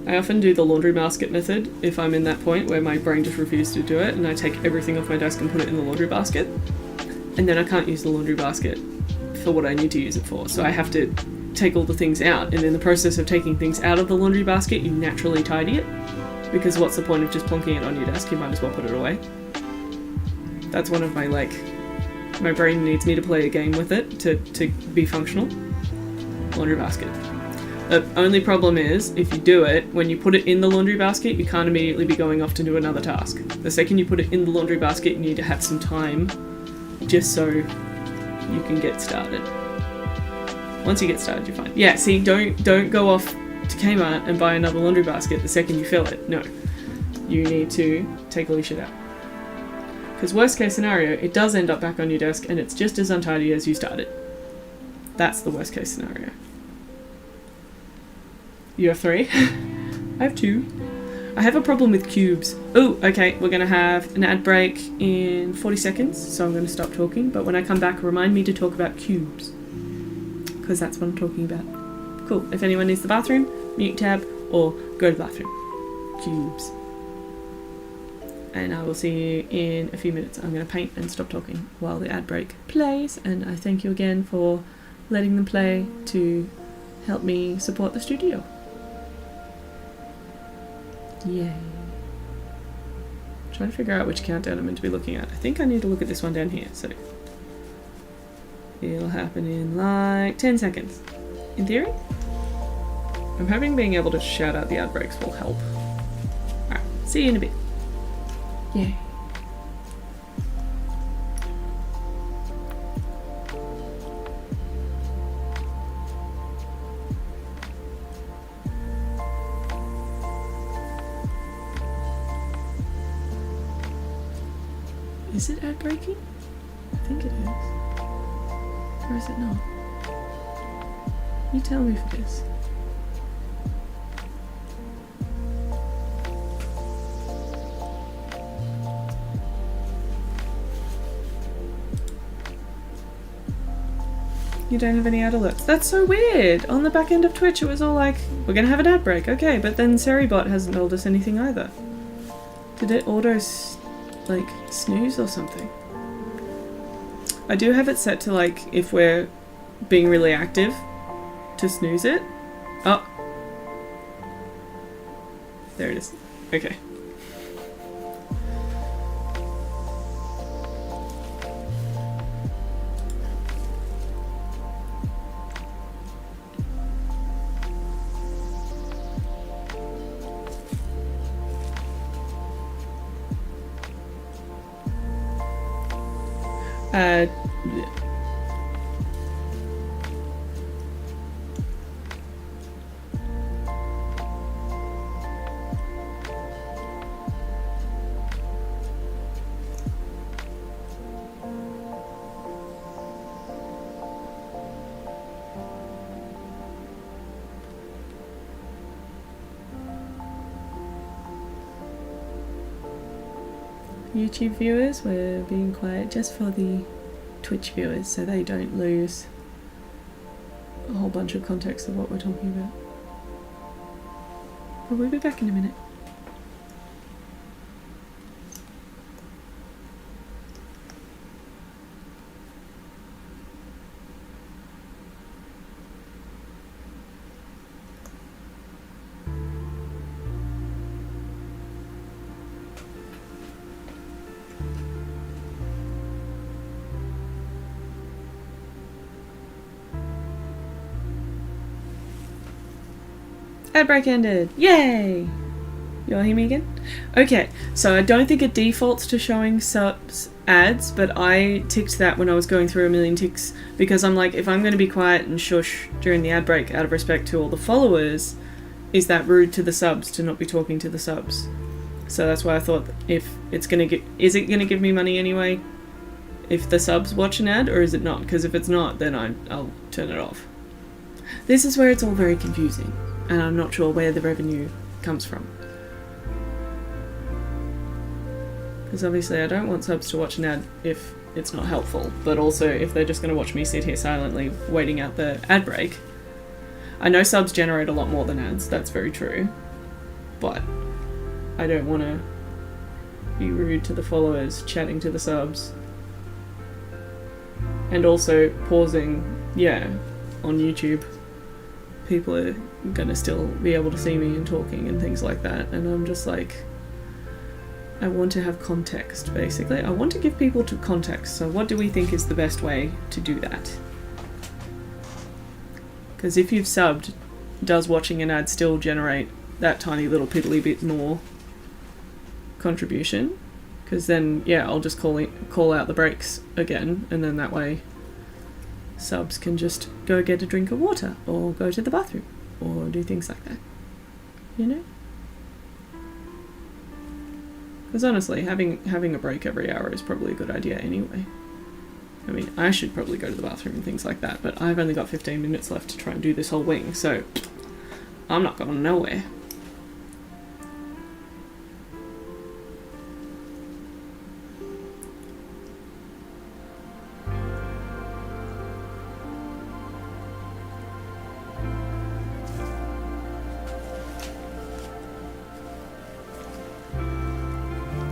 I often do the laundry basket method if I'm in that point where my brain just refuses to do it, and I take everything off my desk and put it in the laundry basket, and then I can't use the laundry basket for what I need to use it for, so I have to take all the things out, and in the process of taking things out of the laundry basket you naturally tidy it, because what's the point of just plonking it on your desk? You might as well put it away. That's one of my, like, my brain needs me to play a game with it to be functional. Laundry basket. The only problem is, if you do it, when you put it in the laundry basket, you can't immediately be going off to do another task. The second you put it in the laundry basket, you need to have some time just so you can get started. Once you get started, you're fine. Yeah, see, don't go off to Kmart and buy another laundry basket the second you fill it. No. You need to take all your shit out. Because worst case scenario, it does end up back on your desk and it's just as untidy as you started. That's the worst case scenario. You have 3? I have 2. I have a problem with cubes. Oh, okay, we're going to have an ad break in 40 seconds, so I'm going to stop talking, but when I come back, remind me to talk about cubes. Because that's what I'm talking about. Cool. If anyone needs the bathroom, mute tab, or go to the bathroom. Cubes. And I will see you in a few minutes. I'm going to paint and stop talking while the ad break plays, and I thank you again for letting them play to help me support the studio. Yay. I'm trying to figure out which countdown I'm meant to be looking at. I think I need to look at this one down here, so it'll happen in like 10 seconds. In theory? I'm hoping being able to shout out the ad breaks will help. Alright, see you in a bit. Yay. Is it ad breaking? I think it is. Or is it not? You tell me if it is. You don't have any ad alerts. That's so weird! On the back end of Twitch it was all like, we're gonna have an ad break, okay, but then Seribot hasn't told us anything either. Did it auto like snooze or something? I do have it set to like, if we're being really active, to snooze it. Oh. There it is. Okay. YouTube viewers, we're being quiet just for the Twitch viewers so they don't lose a whole bunch of context of what we're talking about. But we'll be back in a minute. Ad break ended! Yay! You all hear me again? Okay, so I don't think it defaults to showing subs ads, but I ticked that when I was going through a million ticks because I'm like, if I'm going to be quiet and shush during the ad break out of respect to all the followers, is that rude to the subs to not be talking to the subs? So that's why I thought, if it's going to is it going to give me money anyway if the subs watch an ad, or is it not? Because if it's not, then I'll turn it off. This is where it's all very confusing, and I'm not sure where the revenue comes from. Because obviously I don't want subs to watch an ad if it's not helpful, but also if they're just going to watch me sit here silently waiting out the ad break. I know subs generate a lot more than ads, that's very true, but I don't want to be rude to the followers chatting to the subs. And also pausing, on YouTube. People are going to still be able to see me and talking and things like that, and I'm just like, I want to have context, basically. I want to give people to context, so what do we think is the best way to do that? Because if you've subbed, does watching an ad still generate that tiny little piddly bit more contribution? Because then, I'll just call out the breaks again, and then that way subs can just go get a drink of water, or go to the bathroom, or do things like that. You know? Because honestly, having a break every hour is probably a good idea anyway. I mean, I should probably go to the bathroom and things like that, but I've only got 15 minutes left to try and do this whole wing, so I'm not going nowhere.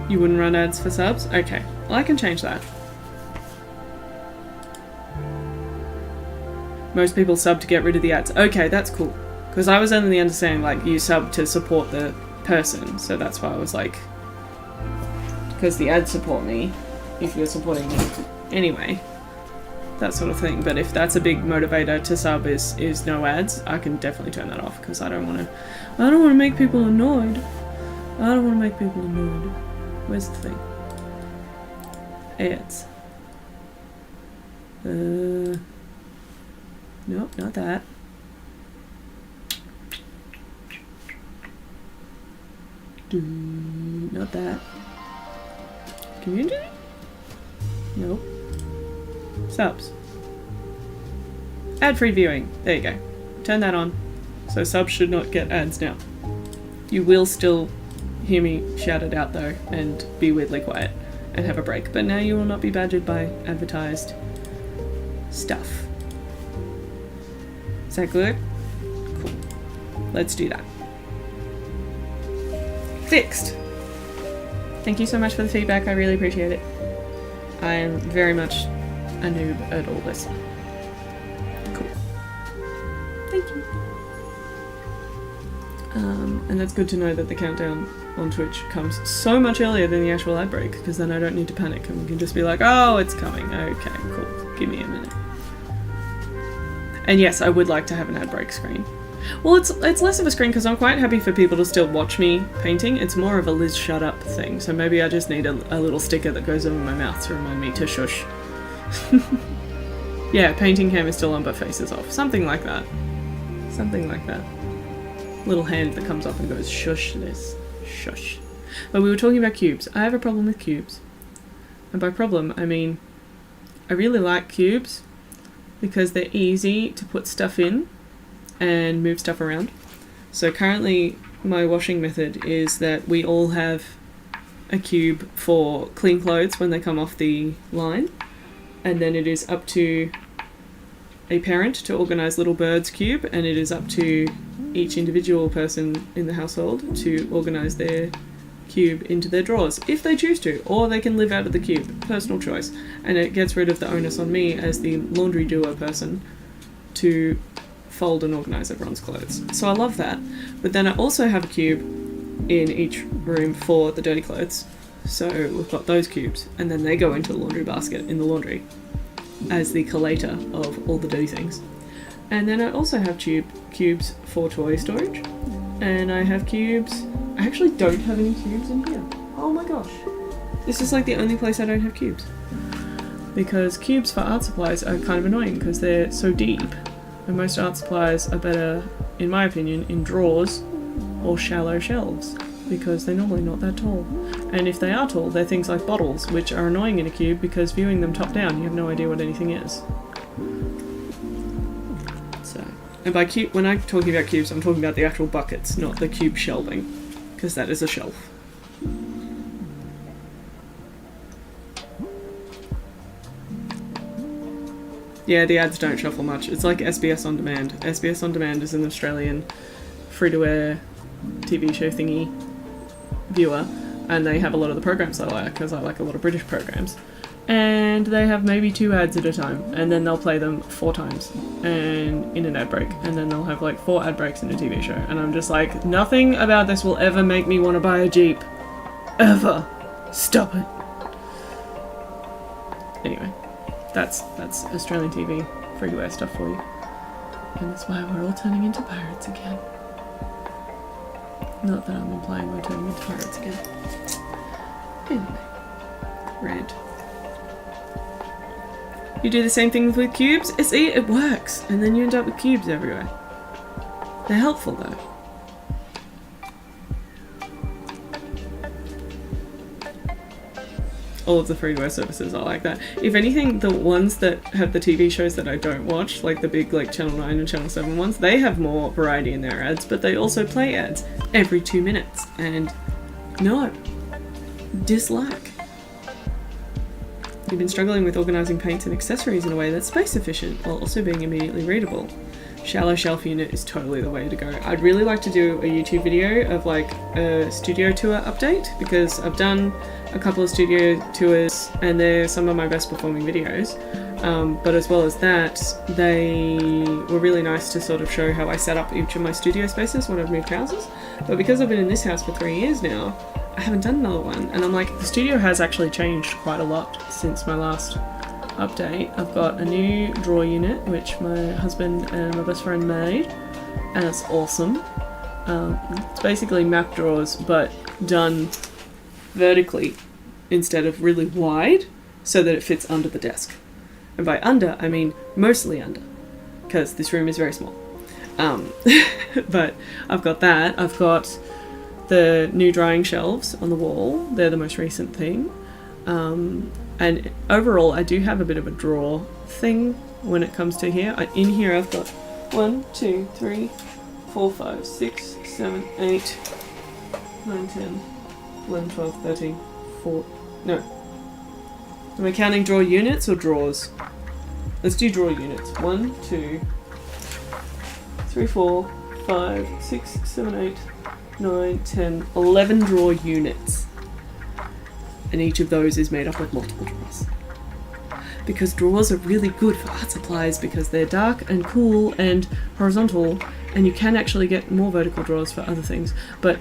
You wouldn't run ads for subs? Okay, well, I can change that. Most people sub to get rid of the ads. Okay, that's cool. Because I was under the understanding, like, you sub to support the person, so that's why I was like, because the ads support me, if you're supporting me. Anyway, that sort of thing. But if that's a big motivator to sub is no ads, I can definitely turn that off, because I don't want to make people annoyed. I don't want to make people annoyed. Where's the thing? Ads. Nope, not that. Not that. Community? Nope. Subs. Ad-free viewing. There you go. Turn that on. So subs should not get ads now. You will still hear me shout it out though, and be weirdly quiet, and have a break. But now you will not be badgered by advertised stuff. Is that good? Cool. Let's do that. Fixed! Thank you so much for the feedback, I really appreciate it. I am very much a noob at all this. Cool. Thank you. And that's good to know that the countdown on Twitch comes so much earlier than the actual ad break, because then I don't need to panic and we can just be like, oh, it's coming. Okay, cool. Give me a minute. And yes, I would like to have an ad break screen. Well, it's less of a screen because I'm quite happy for people to still watch me painting. It's more of a Liz shut up thing, so maybe I just need a little sticker that goes over my mouth to remind me to shush. Yeah, painting cam is still on but faces off. Something like that. Something like that. Little hand that comes up and goes, shush Liz. Shush. But we were talking about cubes. I have a problem with cubes. And by problem, I mean I really like cubes because they're easy to put stuff in and move stuff around. So currently my washing method is that we all have a cube for clean clothes when they come off the line, and then it is up to a parent to organise little bird's cube, and it is up to each individual person in the household to organise their cube into their drawers if they choose to, or they can live out of the cube, personal choice. And it gets rid of the onus on me as the laundry doer person to fold and organise everyone's clothes. So I love that. But then I also have a cube in each room for the dirty clothes. So we've got those cubes, and then they go into the laundry basket in the laundry as the collator of all the dirty things. And then I also have cubes for toy storage, and I have cubes. I actually don't have any cubes in here. Oh my gosh. This is like the only place I don't have cubes. Because cubes for art supplies are kind of annoying because they're so deep, and most art supplies are better, in my opinion, in drawers or shallow shelves, because they're normally not that tall. And if they are tall, they're things like bottles, which are annoying in a cube because viewing them top down, you have no idea what anything is. So, And by cube, when I'm talking about cubes, I'm talking about the actual buckets, not the cube shelving, because that is a shelf. Yeah, the ads don't shuffle much. It's like SBS On Demand. SBS On Demand is an Australian free-to-air TV show thingy viewer, and they have a lot of the programs I like, because I like a lot of British programs. And they have maybe 2 ads at a time, and then they'll play them 4 times and in an ad break, and then they'll have like 4 ad breaks in a TV show, and I'm just like, nothing about this will ever make me want to buy a Jeep. Ever. Stop it. Anyway, that's Australian TV free-to-air stuff for you. And that's why we're all turning into pirates again. Not that I'm implying we're turning into pirates again. Anyway. Rant. You do the same thing with cubes? See, it works. And then you end up with cubes everywhere. They're helpful though. All of the free-to-air services are like that. If anything, the ones that have the TV shows that I don't watch, like the big like Channel 9 and Channel 7 ones, they have more variety in their ads, but they also play ads every 2 minutes. And no. Dislike. You've been struggling with organising paints and accessories in a way that's space efficient while also being immediately readable. Shallow shelf unit is totally the way to go. I'd really like to do a YouTube video of like a studio tour update, because I've done a couple of studio tours and they're some of my best performing videos. But as well as that, they were really nice to sort of show how I set up each of my studio spaces when I've moved houses. But because I've been in this house for 3 years now, I haven't done another one, and I'm like, the studio has actually changed quite a lot since my last update. I've got a new drawer unit, which my husband and my best friend made, and it's awesome. It's basically map drawers, but done vertically instead of really wide, so that it fits under the desk. And by under, I mean mostly under, because this room is very small. But I've got that. I've got the new drying shelves on the wall. They're the most recent thing. And overall, I do have a bit of a drawer thing when it comes to here. In here, I've got 1, 2, 3, 4, 5, 6, 7, 8, 9, 10, 11, 12, 13, 4. No. Am I counting drawer units or drawers? Let's do drawer units. 1, 2, 3, 4, 5, 6, 7, 8, 9, 10, 11 drawer units. And each of those is made up of multiple drawers. Because drawers are really good for art supplies because they're dark and cool and horizontal, and you can actually get more vertical drawers for other things. But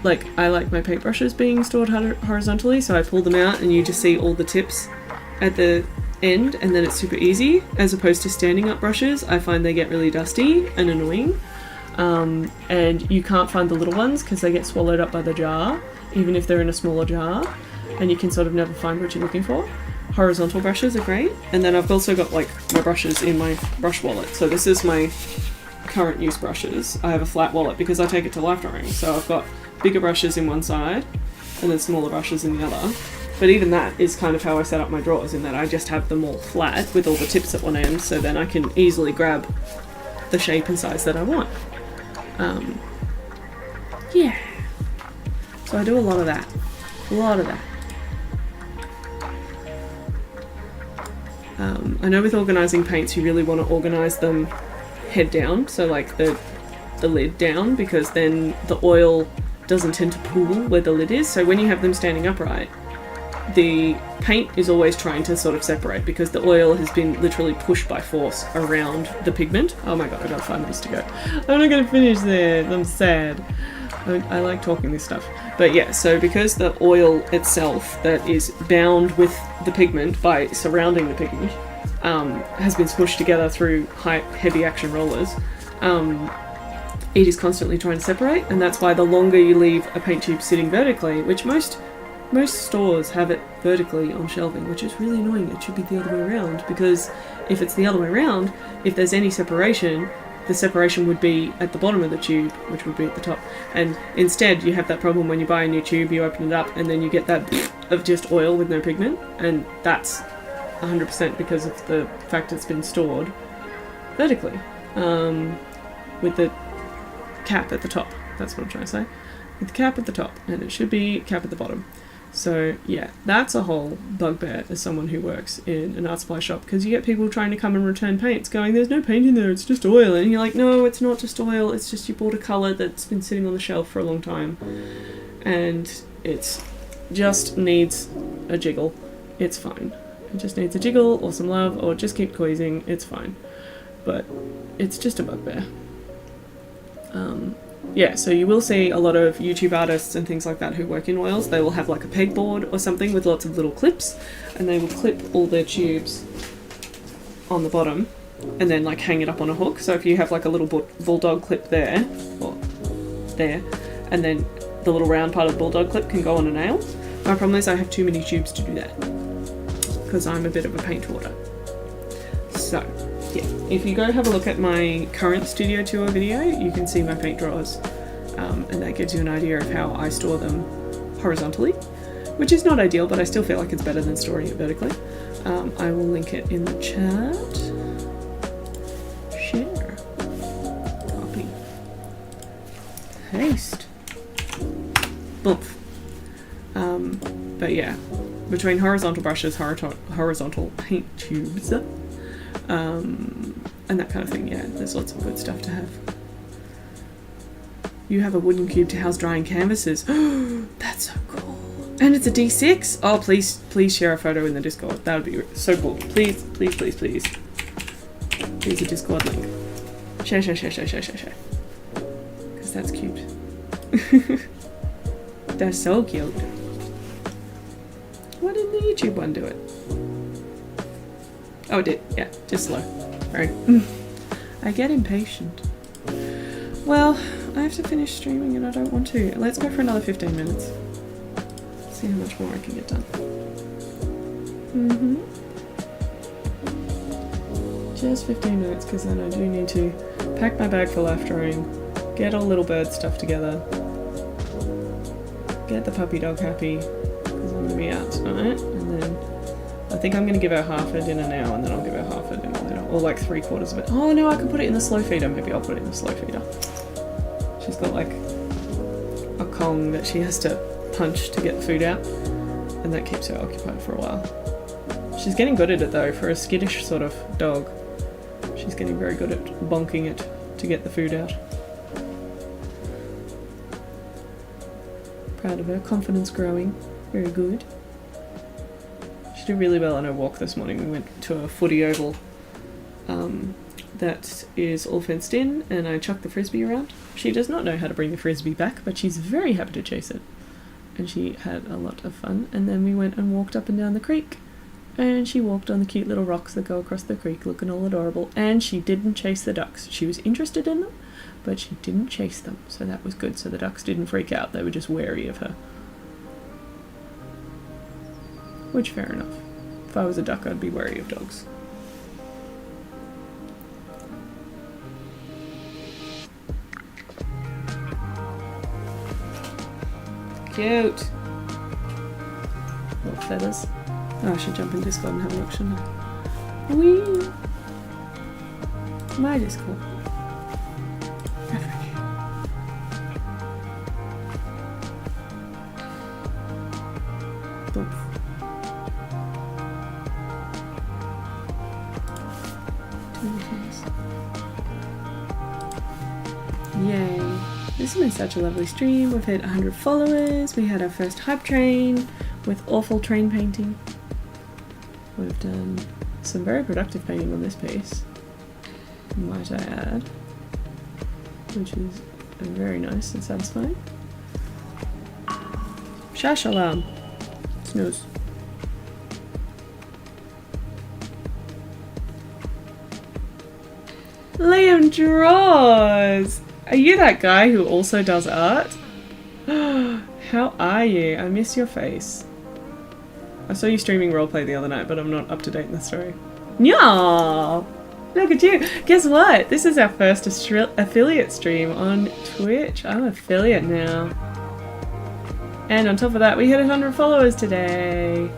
like, I like my paintbrushes being stored horizontally, so I pull them out and you just see all the tips at the end, and then it's super easy. As opposed to standing up brushes, I find they get really dusty and annoying. And you can't find the little ones because they get swallowed up by the jar, even if they're in a smaller jar, and you can sort of never find what you're looking for. Horizontal brushes are great. And then I've also got like my brushes in my brush wallet. So this is my current use brushes. I have a flat wallet because I take it to life drawing. So I've got bigger brushes in one side and then smaller brushes in the other. But even that is kind of how I set up my drawers, in that I just have them all flat with all the tips at one end, so then I can easily grab the shape and size that I want. Yeah. So I do a lot of that. A lot of that. I know with organising paints you really want to organise them head down, so like the lid down, because then the oil doesn't tend to pool where the lid is. So when you have them standing upright, the paint is always trying to sort of separate because the oil has been literally pushed by force around the pigment. Oh my god, I've got 5 minutes to go. I'm not going to finish there. I'm sad. I like talking this stuff. But yeah, so because the oil itself that is bound with the pigment by surrounding the pigment has been squished together through heavy action rollers, it is constantly trying to separate, and that's why the longer you leave a paint tube sitting vertically, which most stores have it vertically on shelving, which is really annoying. It should be the other way around, because if it's the other way around, if there's any separation, the separation would be at the bottom of the tube, which would be at the top. And instead, you have that problem when you buy a new tube, you open it up, and then you get that of just oil with no pigment, and that's 100% because of the fact it's been stored vertically. with the cap at the top. That's what I'm trying to say. With the cap at the top, and it should be cap at the bottom. So yeah, that's a whole bugbear as someone who works in an art supply shop, because you get people trying to come and return paints going, there's no paint in there, it's just oil. And you're like, no, it's not just oil, it's just you bought a colour that's been sitting on the shelf for a long time. And it's just needs a jiggle. It's fine. It just needs a jiggle or some love, or just keep squeezing, it's fine. But it's just a bugbear. Yeah, so you will see a lot of YouTube artists and things like that who work in oils. They will have like a pegboard or something with lots of little clips, and they will clip all their tubes on the bottom and then like hang it up on a hook. So if you have like a little bulldog clip there, or there, and then the little round part of the bulldog clip can go on a nail. My problem is I have too many tubes to do that, because I'm a bit of a paint hoarder. So yeah, if you go have a look at my current studio tour video, you can see my paint drawers, and that gives you an idea of how I store them horizontally, which is not ideal, but I still feel like it's better than storing it vertically. I will link it in the chat. Share. Copy. Paste. Boom. But yeah, between horizontal brushes, horizontal paint tubes, and that kind of thing, yeah, there's lots of good stuff to have. You have a wooden cube to house drying canvases. That's so cool. And it's a D6? Oh, please share a photo in the Discord. That would be so cool. Please. Please a Discord link. Share. Because that's cute. That's so cute. Why didn't the YouTube one do it? Oh, it did. Yeah, just slow. Right. I get impatient. Well, I have to finish streaming and I don't want to. Let's go for another 15 minutes. See how much more I can get done. Just 15 minutes, because then I do need to pack my bag for life drawing, get all little bird stuff together, get the puppy dog happy, because I'm going to be out tonight, and then I think I'm going to give her half her dinner now, and then I'll give her half her dinner later, or like 3/4 of it. Oh no, I can put it in the slow feeder. Maybe I'll put it in the slow feeder. She's got like a Kong that she has to punch to get the food out, and that keeps her occupied for a while. She's getting good at it though. For a skittish sort of dog, she's getting very good at bonking it to get the food out. Proud of her. Confidence growing. Very good. She did really well on her walk this morning. We went to a footy oval that is all fenced in, and I chucked the frisbee around. She does not know how to bring the frisbee back, but she's very happy to chase it. And she had a lot of fun. And then we went and walked up and down the creek, and she walked on the cute little rocks that go across the creek looking all adorable, and she didn't chase the ducks. She was interested in them, but she didn't chase them, so that was good. So the ducks didn't freak out, they were just wary of her. Which, fair enough. If I was a duck, I'd be wary of dogs. Cute! Little feathers. Oh, I should jump in Discord and have a look, shouldn't I? Whee! My Discord. Boom. Yay. This has been such a lovely stream. We've hit 100 followers. We had our first hype train with awful train painting. We've done some very productive painting on this piece, might I add, which is very nice and satisfying. Shash alarm. Snooze. Liam draws! Are you that guy who also does art? How are you? I miss your face. I saw you streaming roleplay the other night, but I'm not up to date in the story. Yeah, look at you. Guess what? This is our first affiliate stream on Twitch. I'm an affiliate now. And on top of that, we hit 100 followers today.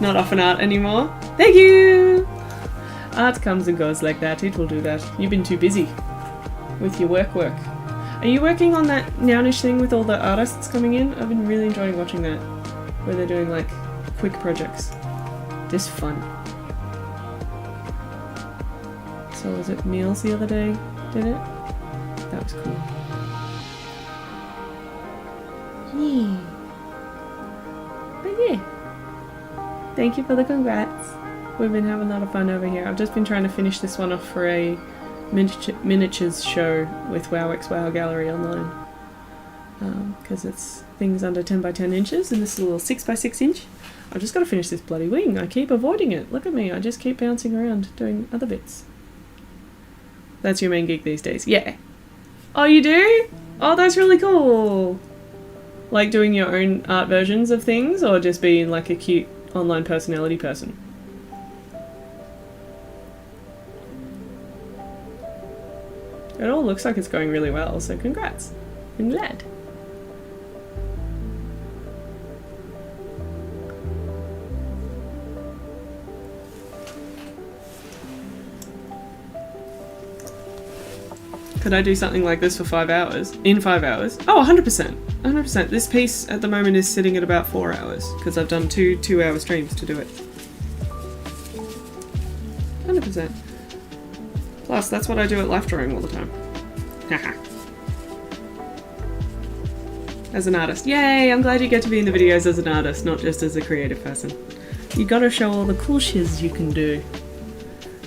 Not off and art anymore. Thank you! Art comes and goes like that. It will do that. You've been too busy with your work. Are you working on that Nounish thing with all the artists coming in? I've been really enjoying watching that, where they're doing like quick projects. Just fun. So was it Meals the other day did it? That was cool. Yeah. But yeah. Thank you for the congrats. We've been having a lot of fun over here. I've just been trying to finish this one off for a miniatures show with WowXWow Gallery online. Because it's things under 10 by 10 inches and this is a little 6 by 6 inch. I've just got to finish this bloody wing. I keep avoiding it. Look at me. I just keep bouncing around doing other bits. That's your main gig these days? Yeah. Oh, you do? Oh, that's really cool. Like doing your own art versions of things or just being like a cute online personality person? It all looks like it's going really well, so congrats. I'm glad. Could I do something like this for 5 hours? In 5 hours? Oh, 100%. 100%. This piece at the moment is sitting at about 4 hours because I've done two 2-hour streams to do it. 100%. Plus, that's what I do at life drawing all the time. Haha. As an artist. Yay! I'm glad you get to be in the videos as an artist, not just as a creative person. You gotta show all the cool shiz you can do.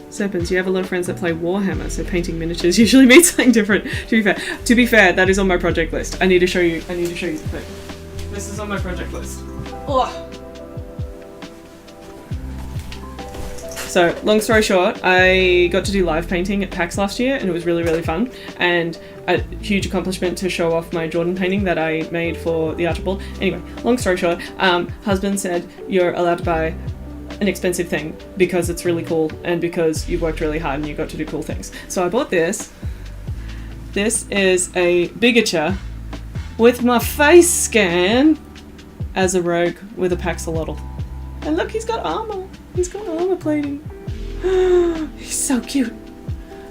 Serpents, you have a lot of friends that play Warhammer, so painting miniatures usually means something different. To be fair, that is on my project list. I need to show you something. This is on my project list. Oh. So, long story short, I got to do live painting at PAX last year and it was really, really fun. And a huge accomplishment to show off my Jordan painting that I made for the Archibald. Anyway, long story short, husband said you're allowed to buy an expensive thing because it's really cool and because you've worked really hard and you got to do cool things. So I bought this. This is a bigature with my face scan as a rogue with a Paxolotl. And look, he's got armor. He's got armor plating. He's so cute.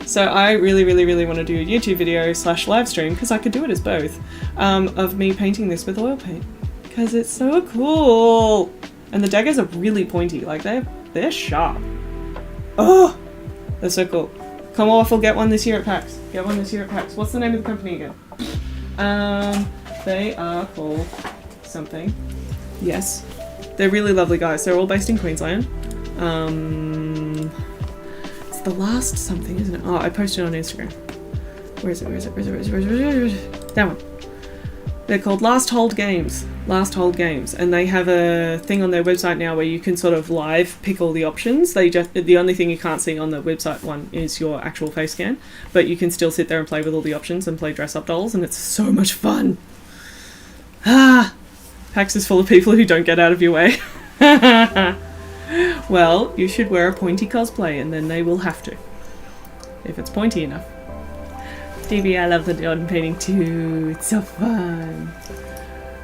So I really, really, really want to do a YouTube video / live stream, because I could do it as both, of me painting this with oil paint. Because it's so cool. And the daggers are really pointy. Like, they're sharp. Oh! They're so cool. Commonwealth will get one this year at PAX. Get one this year at PAX. What's the name of the company again? They are called something. Yes. They're really lovely guys. They're all based in Queensland. It's the last something, isn't it? Oh, I posted it on Instagram. Where is it? That one. They're called Last Hold Games. Last Hold Games. And they have a thing on their website now where you can sort of live pick all the options. The only thing you can't see on the website one is your actual face scan. But you can still sit there and play with all the options and play dress up dolls, and it's so much fun. PAX is full of people who don't get out of your way. Well, you should wear a pointy cosplay and then they will have to. If it's pointy enough. DB, I love the Jordan painting too. It's so fun.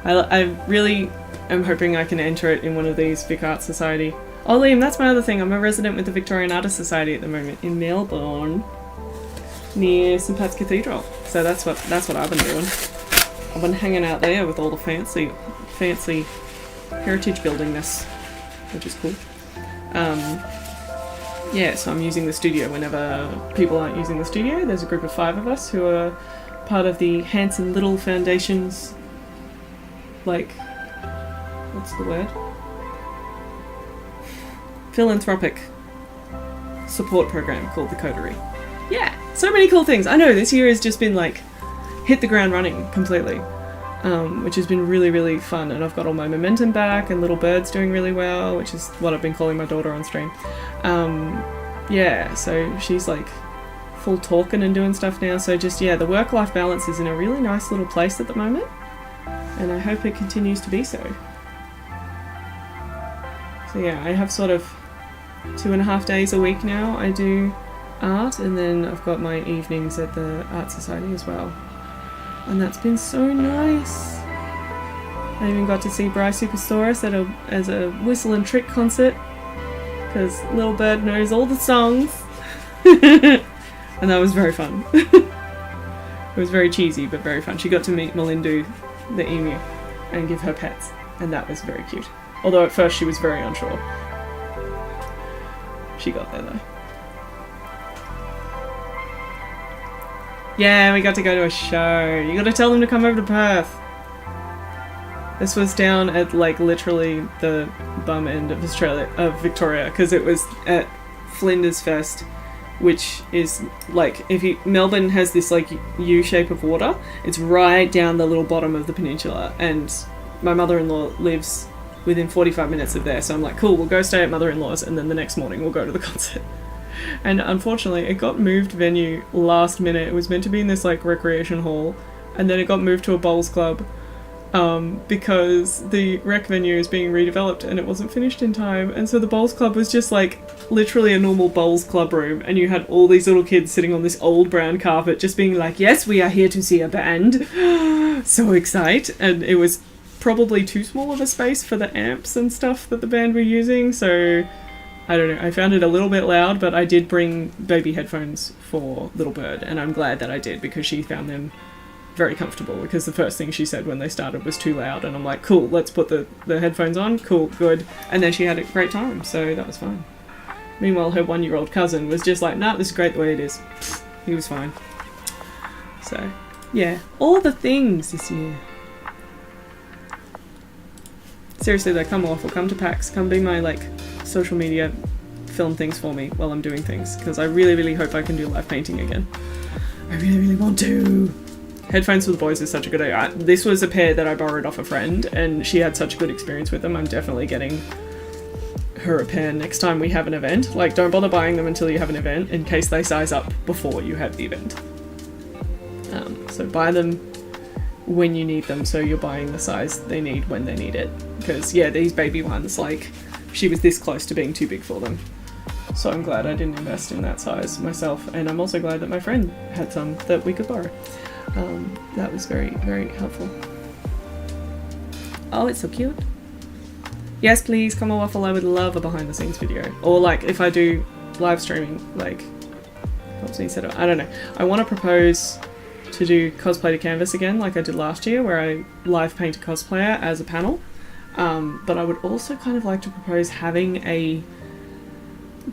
I really am hoping I can enter it in one of these Vic Art Society. Oh, Liam, that's my other thing. I'm a resident with the Victorian Artist Society at the moment in Melbourne, near St Pat's Cathedral. So that's what I've been doing. I've been hanging out there with all the fancy heritage buildingness, which is cool. Yeah, so I'm using the studio whenever people aren't using the studio. There's a group of 5 of us who are part of the Hanson Little Foundation's, like, what's the word? Philanthropic support program called the Coterie. Yeah, so many cool things. I know, this year has just been like, hit the ground running completely. Which has been really, really fun, and I've got all my momentum back, and Little Bird's doing really well, which is what I've been calling my daughter on stream. Yeah, so she's like full talking and doing stuff now, so just, yeah, the work-life balance is in a really nice little place at the moment, and I hope it continues to be so. So yeah, I have sort of 2.5 days a week now I do art, and then I've got my evenings at the Art Society as well. And that's been so nice. I even got to see Bryce Supersaurus as a whistle and trick concert, because Little Bird knows all the songs. And that was very fun. It was very cheesy, but very fun. She got to meet Melindu, the emu, and give her pets, and that was very cute. Although at first she was very unsure. She got there though. Yeah, we got to go to a show. You gotta tell them to come over to Perth. This was down at like literally the bum end of Victoria, because it was at Flinders Fest, which is like, Melbourne has this like U shape of water. It's right down the little bottom of the peninsula, and my mother-in-law lives within 45 minutes of there, so I'm like, cool, we'll go stay at mother-in-law's, and then the next morning we'll go to the concert. And unfortunately it got moved venue last minute. It was meant to be in this like recreation hall, and then it got moved to a bowls club, because the rec venue is being redeveloped and it wasn't finished in time. And so the bowls club was just like literally a normal bowls club room, and you had all these little kids sitting on this old brown carpet just being like, yes, we are here to see a band. So excited. And it was probably too small of a space for the amps and stuff that the band were using, so I don't know, I found it a little bit loud, but I did bring baby headphones for Little Bird, and I'm glad that I did, because she found them very comfortable, because the first thing she said when they started was too loud, and I'm like, cool, let's put the headphones on, cool, good, and then she had a great time, so that was fine. Meanwhile, her 1-year-old cousin was just like, nah, this is great the way it is. He was fine. So, yeah, all the things this year. Seriously though, come off, or come to PAX, come be my like social media film things for me while I'm doing things, because I really, really hope I can do live painting again. I really, really want to. Headphones for the boys is such a good idea. This was a pair that I borrowed off a friend, and she had such a good experience with them. I'm definitely getting her a pair next time we have an event. Like, don't bother buying them until you have an event, in case they size up before you have the event. So buy them when you need them, so you're buying the size they need when they need it. Because yeah, these baby ones, like, she was this close to being too big for them. So I'm glad I didn't invest in that size myself, and I'm also glad that my friend had some that we could borrow. That was very, very helpful. Oh, it's so cute. Yes, please, come a waffle. I would love a behind the scenes video. Or like, if I do live streaming, like, helps me set up. I don't know. I want to propose to do cosplay to canvas again, like I did last year, where I live paint a cosplayer as a panel. But I would also kind of like to propose having a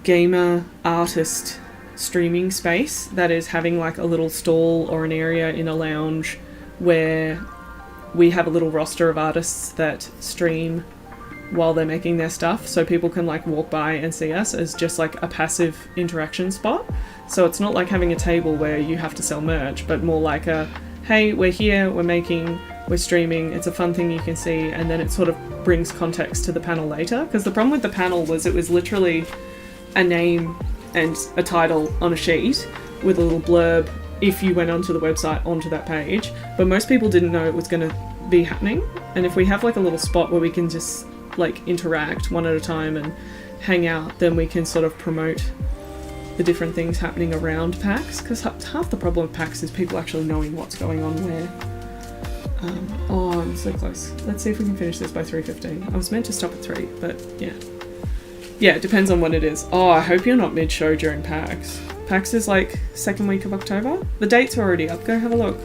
gamer artist streaming space that is having like a little stall or an area in a lounge where we have a little roster of artists that stream while they're making their stuff, so people can like walk by and see us as just like a passive interaction spot. So it's not like having a table where you have to sell merch, but more like a, hey, we're here, we're making, we're streaming, it's a fun thing you can see, and then it sort of brings context to the panel later. Because the problem with the panel was it was literally a name and a title on a sheet with a little blurb if you went onto the website onto that page, but most people didn't know it was going to be happening. And if we have like a little spot where we can just like interact one at a time and hang out, then we can sort of promote the different things happening around PAX, because half the problem with PAX is people actually knowing what's going on where. Oh, I'm so close. Let's see if we can finish this by 3:15. I was meant to stop at 3, but yeah. Yeah, it depends on when it is. Oh, I hope you're not mid-show during PAX. PAX is like second week of October. The dates are already up, go have a look.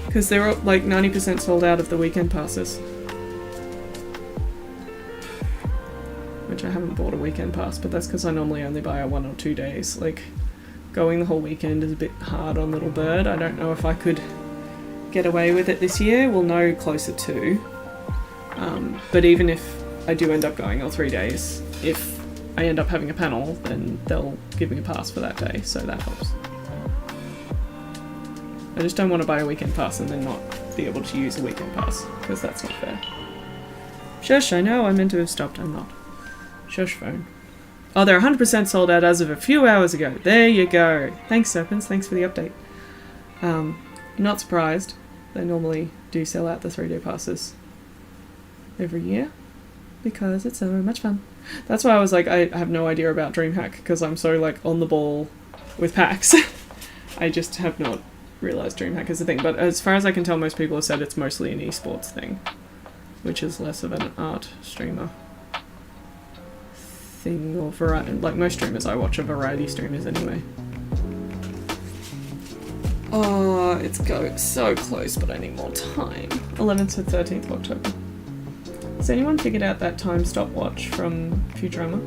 Because they're like 90% sold out of the weekend passes. Which I haven't bought a weekend pass, but that's because I normally only buy a 1 or 2 days. Like, going the whole weekend is a bit hard on Little Bird. I don't know if I could get away with it this year. We'll know closer to. But even if I do end up going all 3 days, if I end up having a panel, then they'll give me a pass for that day, so that helps. I just don't want to buy a weekend pass and then not be able to use a weekend pass, because that's not fair. Shush, I know, I meant to have stopped, I'm not. Shush phone. Oh, they're 100% sold out as of a few hours ago. There you go. Thanks, Serpents, thanks for the update. Not surprised. They normally do sell out the 3-day passes every year, because it's so much fun. That's why I was like, I have no idea about DreamHack, because I'm so like on the ball with PAX. I just have not realised DreamHack is a thing, but as far as I can tell, most people have said it's mostly an esports thing, which is less of an art streamer thing or variety. Like most streamers I watch are variety streamers anyway. Oh, it's so close, but I need more time. 11th to 13th of October. Has anyone figured out that time stopwatch from Futurama?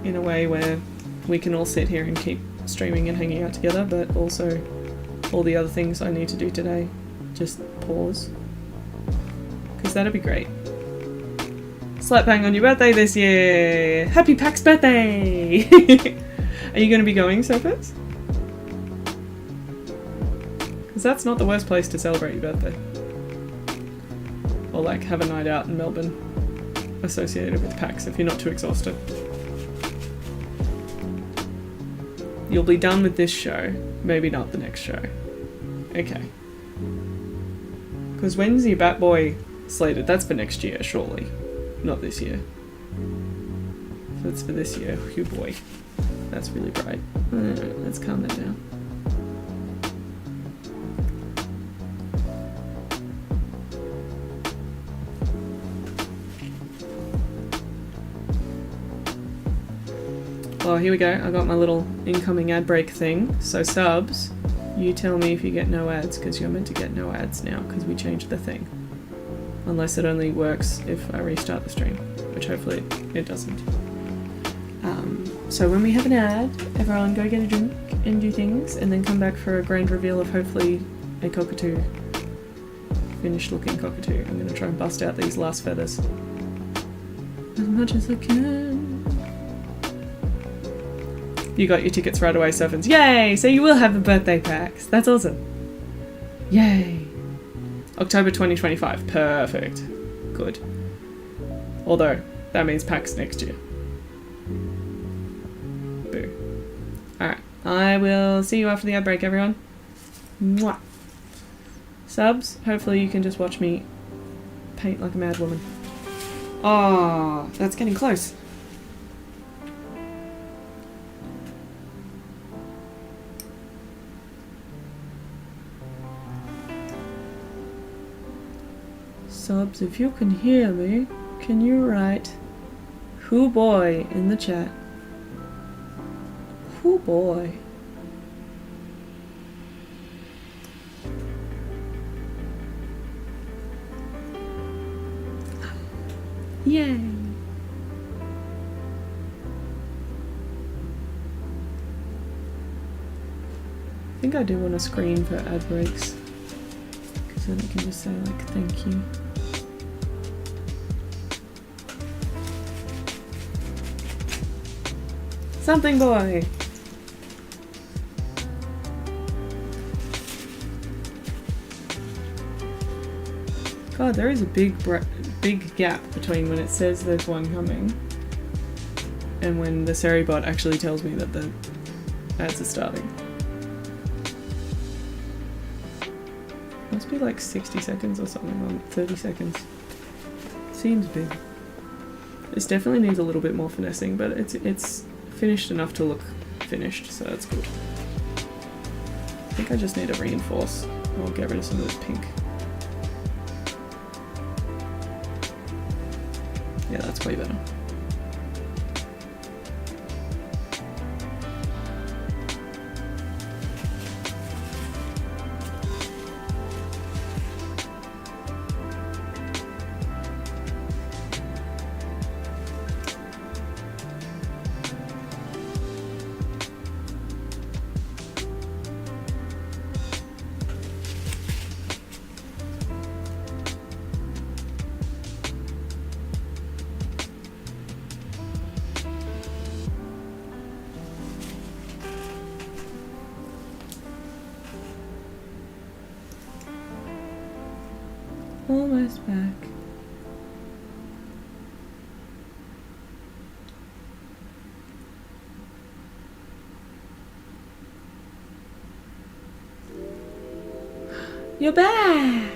In a way where we can all sit here and keep streaming and hanging out together, but also all the other things I need to do today, just pause. Because that'd be great. Slap bang on your birthday this year! Happy Pax birthday! Are you going to be going, Surfers? Because that's not the worst place to celebrate your birthday. Or like have a night out in Melbourne associated with PAX if you're not too exhausted. You'll be done with this show, maybe not the next show. Okay. Because when's your Bat Boy slated? That's for next year, surely. Not this year. If it's for this year, oh boy. That's really bright. Let's calm that down. Oh, here we go. I got my little incoming ad break thing. So subs, you tell me if you get no ads, because you're meant to get no ads now, because we changed the thing. Unless it only works if I restart the stream, which hopefully it doesn't. So when we have an ad, everyone go get a drink and do things, and then come back for a grand reveal of hopefully a cockatoo. Finished looking cockatoo. I'm going to try and bust out these last feathers as much as I can. You got your tickets right away, Surfins. Yay! So you will have a birthday PAX. That's awesome. Yay! October 2025. Perfect. Good. Although, that means PAX next year. Boo. Alright. I will see you after the ad break, everyone. Mwah. Subs, hopefully you can just watch me paint like a mad woman. Oh, that's getting close. Subs, if you can hear me, can you write "Hoo boy" in the chat? Hoo boy. Yay. I think I do want a screen for ad breaks, because then I can just say like thank you. Something boy! God, there is a big gap between when it says there's one coming and when the Seribot actually tells me that the ads are starting. Must be like 60 seconds or something, or 30 seconds. Seems big. This definitely needs a little bit more finessing, but it's finished enough to look finished, so that's good. I think I just need to reinforce or get rid of some of this pink. Yeah, that's way better. Almost back. You're back!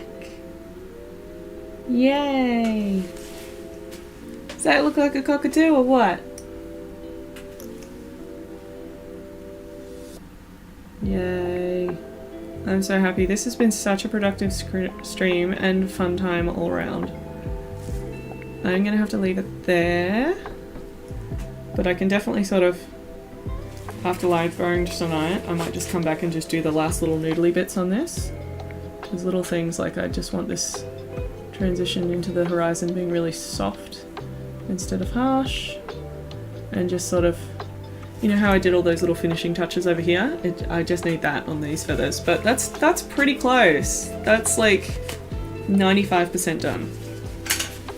Yay! Does that look like a cockatoo or what? Yay. I'm so happy. This has been such a productive stream and fun time all around. I'm gonna have to leave it there. But I can definitely sort of, after live throwing tonight, I might just come back and just do the last little noodly bits on this. There's little things like I just want this transition into the horizon being really soft instead of harsh. And just sort of, you know how I did all those little finishing touches over here? I just need that on these feathers. But that's pretty close. That's like 95% done.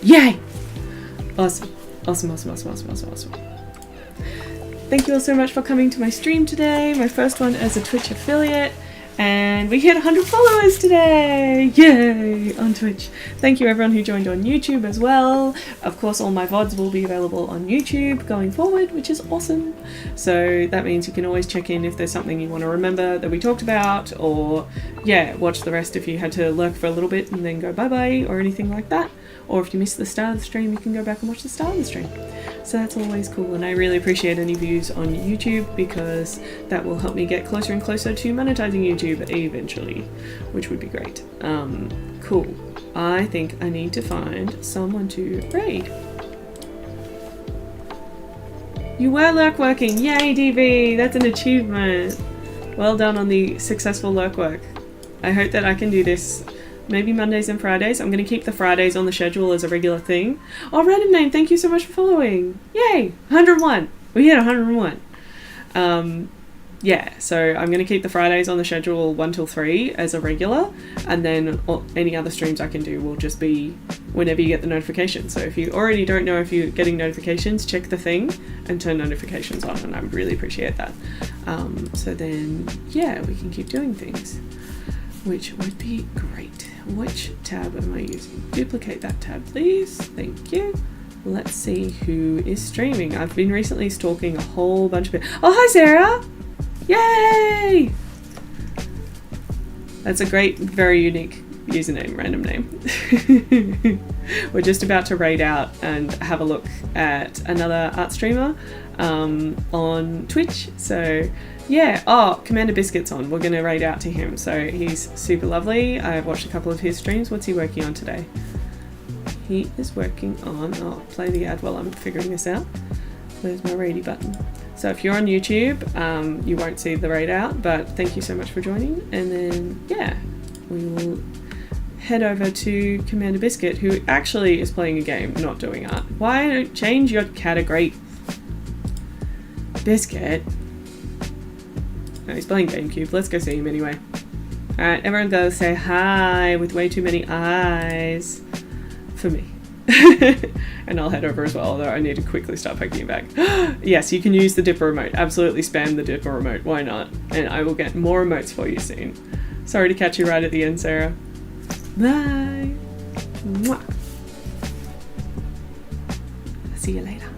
Yay! Awesome. Awesome, awesome, awesome, awesome, awesome, awesome. Thank you all so much for coming to my stream today. My first one as a Twitch affiliate. And we hit 100 followers today! Yay! On Twitch. Thank you everyone who joined on YouTube as well. Of course, all my VODs will be available on YouTube going forward, which is awesome. So that means you can always check in if there's something you want to remember that we talked about, or yeah, watch the rest if you had to lurk for a little bit and then go bye-bye or anything like that. Or if you missed the start of the stream, you can go back and watch the start of the stream. So that's always cool, and I really appreciate any views on YouTube because that will help me get closer and closer to monetizing YouTube eventually, which would be great. Cool. I think I need to find someone to raid. You were lurk working! Yay, DV! That's an achievement! Well done on the successful lurk work. I hope that I can do this maybe Mondays and Fridays. I'm going to keep the Fridays on the schedule as a regular thing. Oh, random name, thank you so much for following. Yay! 101. We hit 101. Yeah, so I'm going to keep the Fridays on the schedule 1 till 3 as a regular, and then any other streams I can do will just be whenever you get the notification. So if you already don't know if you're getting notifications, check the thing and turn notifications on, and I would really appreciate that. So then, yeah, we can keep doing things, which would be great. Which tab am I using? Duplicate that tab, please. Thank you. Let's see who is streaming. I've been recently stalking a whole bunch of people. Oh, hi, Sarah! Yay! That's a great, very unique username, random name. We're just about to raid out and have a look at another art streamer on Twitch. So yeah, oh, Commander Biscuit's on. We're going to raid out to him. So he's super lovely. I've watched a couple of his streams. What's he working on today? He is working on, I'll play the ad while I'm figuring this out. Where's my raidy button? So if you're on YouTube, you won't see the raid out, but thank you so much for joining. And then, yeah, we will head over to Commander Biscuit, who actually is playing a game, not doing art. Why don't change your category? Biscuit. No, he's playing GameCube. Let's go see him anyway. Alright, everyone go say hi with way too many eyes for me. And I'll head over as well, although I need to quickly start poking it back. Yes, you can use the Dipper remote. Absolutely spam the Dipper remote. Why not? And I will get more emotes for you soon. Sorry to catch you right at the end, Sarah. Bye. Mwah. See you later.